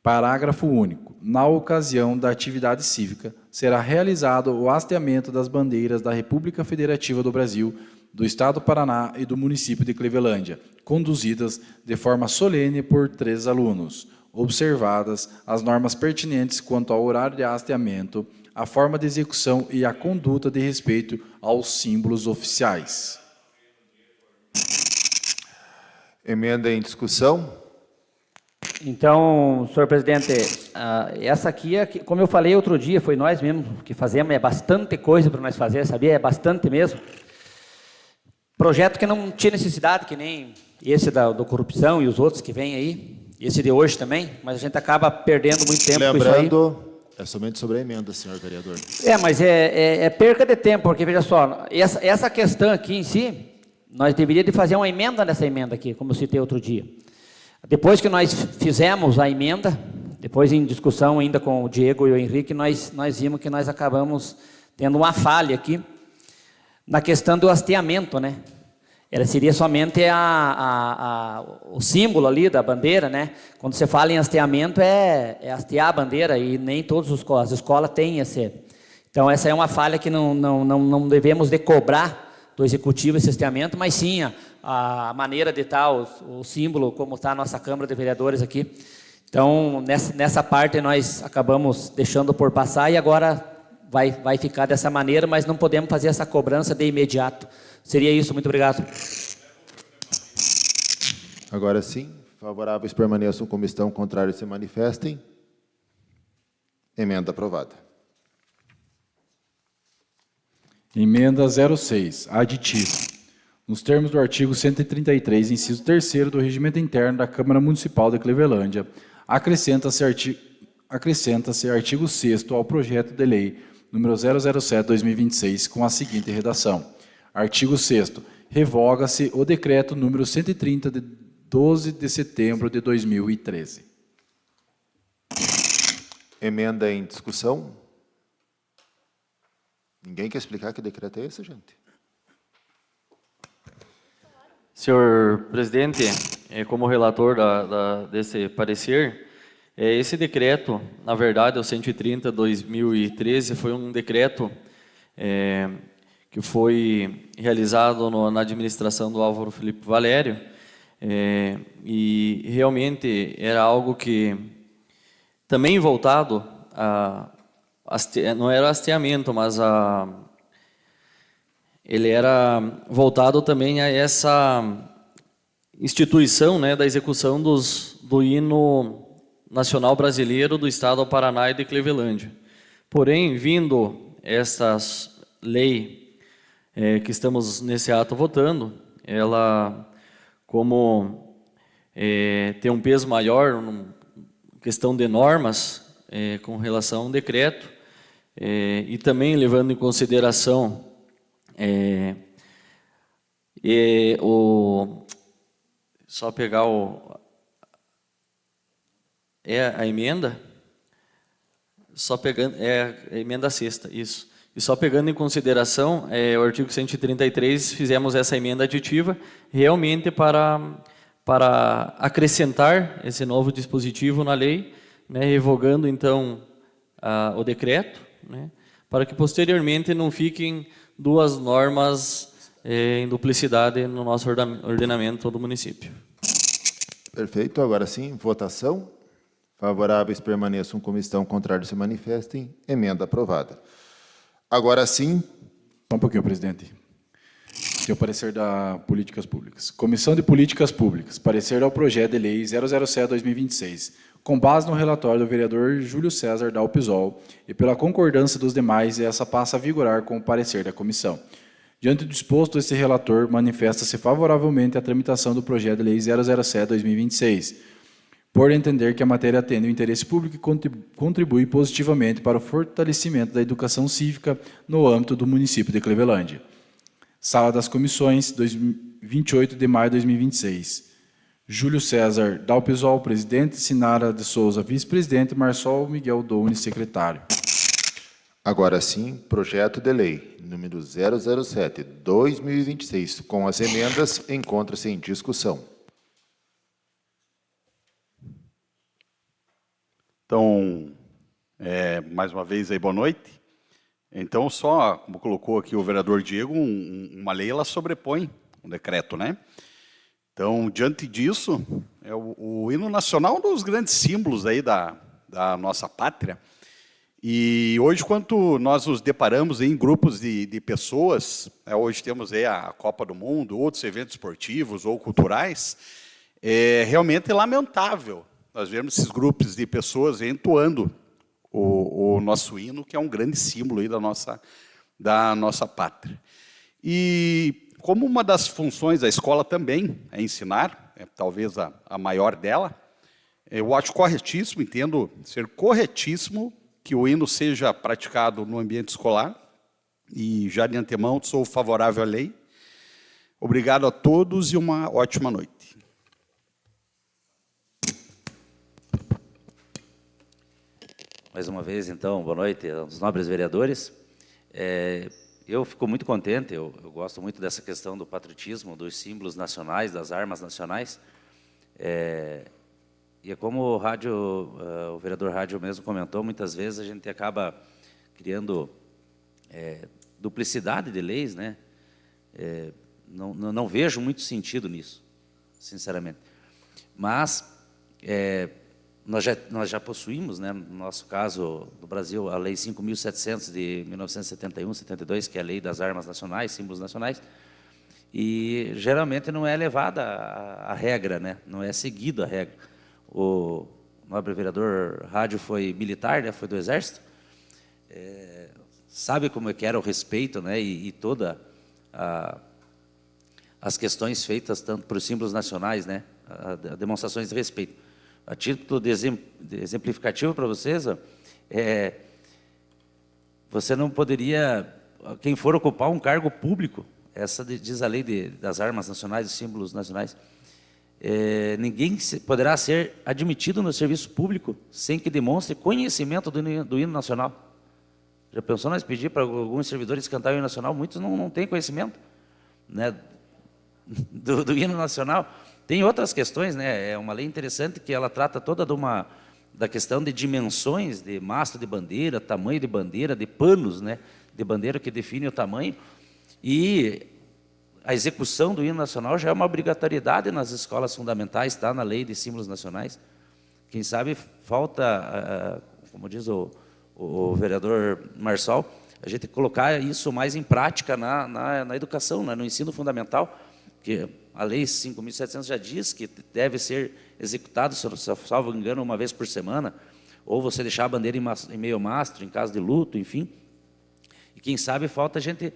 Parágrafo único. Na ocasião da atividade cívica, será realizado o hasteamento das bandeiras da República Federativa do Brasil, do Estado do Paraná e do município de Clevelândia, conduzidas de forma solene por 3 alunos, observadas as normas pertinentes quanto ao horário de hasteamento, a forma de execução e a conduta de respeito aos símbolos oficiais. Emenda em discussão. Então, senhor presidente, essa aqui, como eu falei outro dia, foi nós mesmos que fazemos, é bastante coisa para nós fazer, sabia? É bastante mesmo. Projeto que não tinha necessidade, que nem esse do corrupção e os outros que vêm aí, esse de hoje também, mas a gente acaba perdendo muito tempo com isso aí. Lembrando, é somente sobre a emenda, senhor vereador. Mas é perca de tempo, porque veja só, essa questão aqui em si, nós deveríamos de fazer uma emenda nessa emenda aqui, como eu citei outro dia. Depois que nós fizemos a emenda, depois em discussão ainda com o Diego e o Henrique, nós vimos que nós acabamos tendo uma falha aqui na questão do hasteamento, né? Seria somente o símbolo ali da bandeira, né? Quando você fala em hasteamento, é hastear a bandeira, e nem todas as escolas têm esse. Então, essa é uma falha que não devemos de cobrar do executivo esse hasteamento, mas sim a maneira de estar o símbolo, como está a nossa Câmara de Vereadores aqui. Então, nessa parte nós acabamos deixando por passar e agora vai ficar dessa maneira, mas não podemos fazer essa cobrança de imediato. Seria isso, muito obrigado. Agora sim, favoráveis permaneçam como estão, contrários se manifestem. Emenda aprovada. Emenda 06, aditiva. Nos termos do artigo 133, inciso 3º do Regimento Interno da Câmara Municipal de Clevelândia, acrescenta-se artigo 6º ao projeto de lei número 007/2026, com a seguinte redação. Artigo 6º. Revoga-se o decreto número 130, de 12 de setembro de 2013. Emenda em discussão. Ninguém quer explicar que decreto é esse, gente? Senhor presidente, como relator desse parecer, esse decreto, na verdade, o 130/2013, foi um decreto que foi realizado na administração do Álvaro Felipe Valério, e realmente era algo que também voltado não era hasteamento, mas ele era voltado também a essa instituição, né, da execução do hino nacional brasileiro do Estado do Paraná e de Clevelândia. Porém, vindo essa lei que estamos nesse ato votando, ela, como tem um peso maior, questão de normas, com relação a um decreto, e também levando em consideração só pegar a emenda, Só pegando, emenda sexta, isso. E só pegando em consideração o artigo 133, fizemos essa emenda aditiva, realmente para acrescentar esse novo dispositivo na lei, né, revogando, então, o decreto, né, para que, posteriormente, não fiquem duas normas em duplicidade no nosso ordenamento do município. Perfeito. Agora sim, votação. Favoráveis permaneçam como estão, contrários se manifestem. Emenda aprovada. Agora sim. Só um pouquinho, presidente. Tem o parecer da Políticas Públicas. Comissão de Políticas Públicas. Parecer ao projeto de lei 007/2026, com base no relatório do vereador Júlio César Dalpisol e pela concordância dos demais, essa passa a vigorar com o parecer da comissão. Diante do exposto, esse relator manifesta-se favoravelmente à tramitação do projeto de lei 007/2026, por entender que a matéria atende o interesse público e contribui positivamente para o fortalecimento da educação cívica no âmbito do município de Clevelândia. Sala das Comissões, 28 de maio de 2026. Júlio César Dalpisol, presidente, Sinara de Souza, vice-presidente, Marçol Miguel Doune, secretário. Agora sim, projeto de lei número 007/2026, com as emendas, encontra-se em discussão. Então, mais uma vez aí, boa noite. Então, só, como colocou aqui o vereador Diego, uma lei, ela sobrepõe um decreto, né? Então, diante disso, o hino nacional é um dos grandes símbolos aí da nossa pátria. E hoje, quando nós nos deparamos em grupos de pessoas, hoje temos aí a Copa do Mundo, outros eventos esportivos ou culturais, é realmente lamentável nós vemos esses grupos de pessoas entoando o nosso hino, que é um grande símbolo aí da nossa pátria. E como uma das funções da escola também é ensinar, talvez a maior dela, eu acho corretíssimo, entendo ser corretíssimo que o hino seja praticado no ambiente escolar, e já de antemão sou favorável à lei. Obrigado a todos e uma ótima noite. Mais uma vez, então, boa noite aos nobres vereadores. Eu fico muito contente, eu gosto muito dessa questão do patriotismo, dos símbolos nacionais, das armas nacionais. E é como o vereador Rádio mesmo comentou, muitas vezes a gente acaba criando duplicidade de leis, né? Não vejo muito sentido nisso, sinceramente. Mas nós já possuímos, né, no nosso caso, no Brasil, a Lei 5.700 de 1971-72, que é a Lei das Armas Nacionais, símbolos nacionais, e geralmente não é levada a regra, né, não é seguida a regra. O nobre vereador Rádio foi militar, né, foi do Exército, sabe como é que era o respeito, né, e toda as questões feitas tanto para os símbolos nacionais, né, demonstrações de respeito. A título de exemplificativo para vocês, você não poderia, quem for ocupar um cargo público, essa diz a lei das armas nacionais, dos símbolos nacionais, ninguém poderá ser admitido no serviço público sem que demonstre conhecimento do hino nacional. Já pensou nós pedir para alguns servidores cantar o hino nacional? Muitos não têm conhecimento, né, do hino nacional. Tem outras questões, né? É uma lei interessante que ela trata toda da questão de dimensões de mastro de bandeira, tamanho de bandeira, de panos, né, de bandeira que define o tamanho. E a execução do hino nacional já é uma obrigatoriedade nas escolas fundamentais, está na lei de símbolos nacionais. Quem sabe falta, como diz o vereador Marçol, a gente colocar isso mais em prática na educação, né, no ensino fundamental, que a Lei 5.700 já diz que deve ser executado, salvo engano, uma vez por semana, ou você deixar a bandeira em meio mastro, em caso de luto, enfim. E quem sabe falta a gente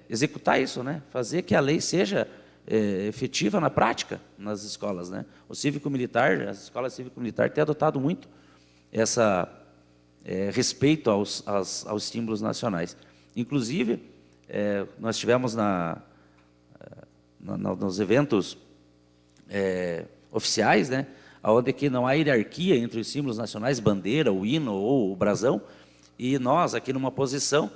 executar isso, né? Fazer que a lei seja efetiva na prática nas escolas, né? O cívico-militar, as escolas cívico-militar têm adotado muito essa respeito aos símbolos nacionais. Inclusive, nós tivemos nos eventos oficiais, né, onde que não há hierarquia entre os símbolos nacionais, bandeira, o hino ou o brasão, e nós, aqui numa posição,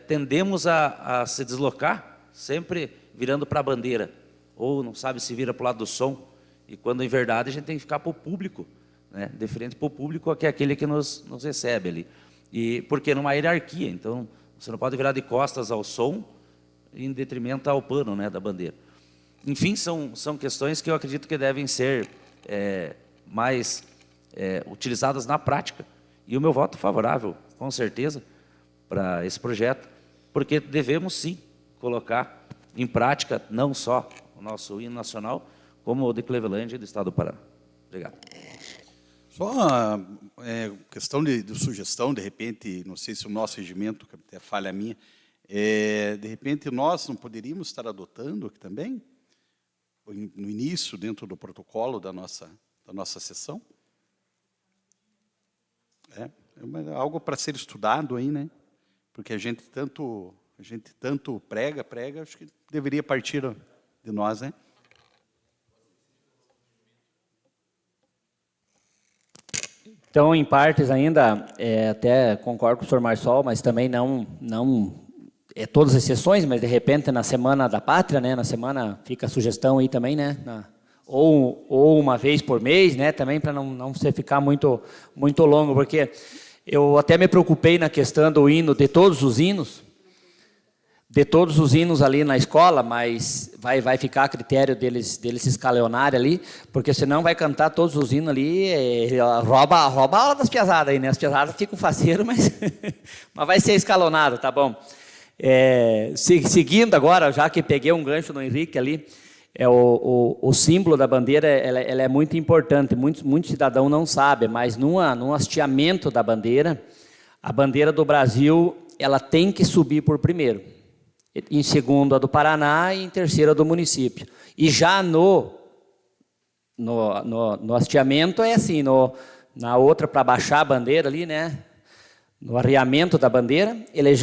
tendemos a se deslocar, sempre virando para a bandeira, ou não sabe se vira para o lado do som, e quando em verdade a gente tem que ficar para o público, né? De frente para o público, que é aquele que nos recebe ali. E porque não há hierarquia, então você não pode virar de costas ao som em detrimento ao pano, né, da bandeira. Enfim, são questões que eu acredito que devem ser mais utilizadas na prática. E o meu voto favorável, com certeza, para esse projeto, porque devemos sim colocar em prática não só o nosso hino nacional, como o de Cleveland e do Estado do Paraná. Obrigado. Só uma questão de sugestão, de repente, não sei se o nosso regimento, que até falha minha, de repente nós não poderíamos estar adotando aqui também, no início, dentro do protocolo da nossa sessão? É algo para ser estudado aí, né? Porque a gente tanto prega, acho que deveria partir de nós, né? Então, em partes ainda, até concordo com o senhor Marçal, mas também não todas as sessões, mas de repente na Semana da Pátria, né, na semana fica a sugestão aí também, né, ou uma vez por mês, né, também para não ficar muito longo, porque eu até me preocupei na questão do hino, de todos os hinos ali na escola, mas vai ficar a critério deles se escalonarem ali, porque senão vai cantar todos os hinos ali, rouba a aula das piazadas aí, né? As piazadas ficam faceiras, mas vai ser escalonado, tá bom? Seguindo agora, já que peguei um gancho no Henrique ali, o símbolo da bandeira ela é muito importante, muito cidadão não sabe, mas num hasteamento da bandeira, a bandeira do Brasil ela tem que subir por primeiro. Em segundo a do Paraná e em terceiro a do município. E já no hasteamento é assim, na outra para baixar a bandeira ali, né? No arreamento da bandeira,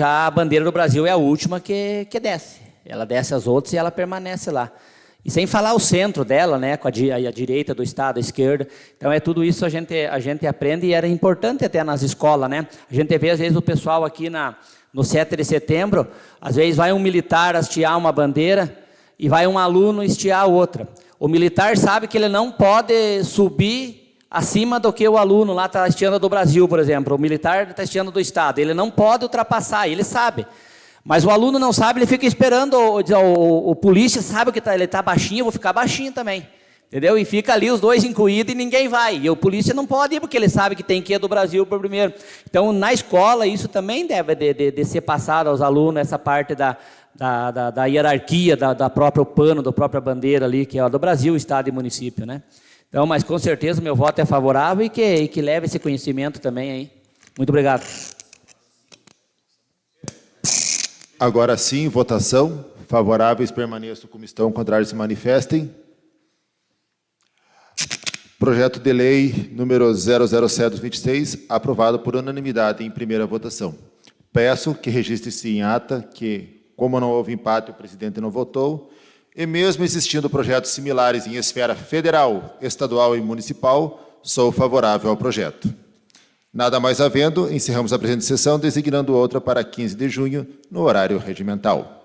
a bandeira do Brasil é a última que desce. Ela desce as outras e ela permanece lá. E sem falar o centro dela, né? Com a direita do Estado, a esquerda. Então tudo isso a gente aprende e era importante até nas escolas, né? A gente vê às vezes o pessoal aqui no 7 de setembro, às vezes vai um militar hastear uma bandeira e vai um aluno hastear outra. O militar sabe que ele não pode subir acima do que o aluno lá está hasteando do Brasil, por exemplo. O militar está hasteando do Estado. Ele não pode ultrapassar, ele sabe. Mas o aluno não sabe, ele fica esperando, o polícia sabe que ele está baixinho, eu vou ficar baixinho também. Entendeu? E fica ali os dois incluídos e ninguém vai. E o polícia não pode ir, porque ele sabe que tem que ir do Brasil por primeiro. Então, na escola, isso também deve de ser passado aos alunos, essa parte da hierarquia, da própria pano, da própria bandeira ali, que é a do Brasil, Estado e município, né? Então, mas com certeza meu voto é favorável e que leve esse conhecimento também aí. Muito obrigado. Agora sim, votação. Favoráveis permaneçam como estão, contrários se manifestem. Projeto de lei número 00726, aprovado por unanimidade em primeira votação. Peço que registre-se em ata que, como não houve empate, o presidente não votou, e mesmo existindo projetos similares em esfera federal, estadual e municipal, sou favorável ao projeto. Nada mais havendo, encerramos a presente sessão, designando outra para 15 de junho, no horário regimental.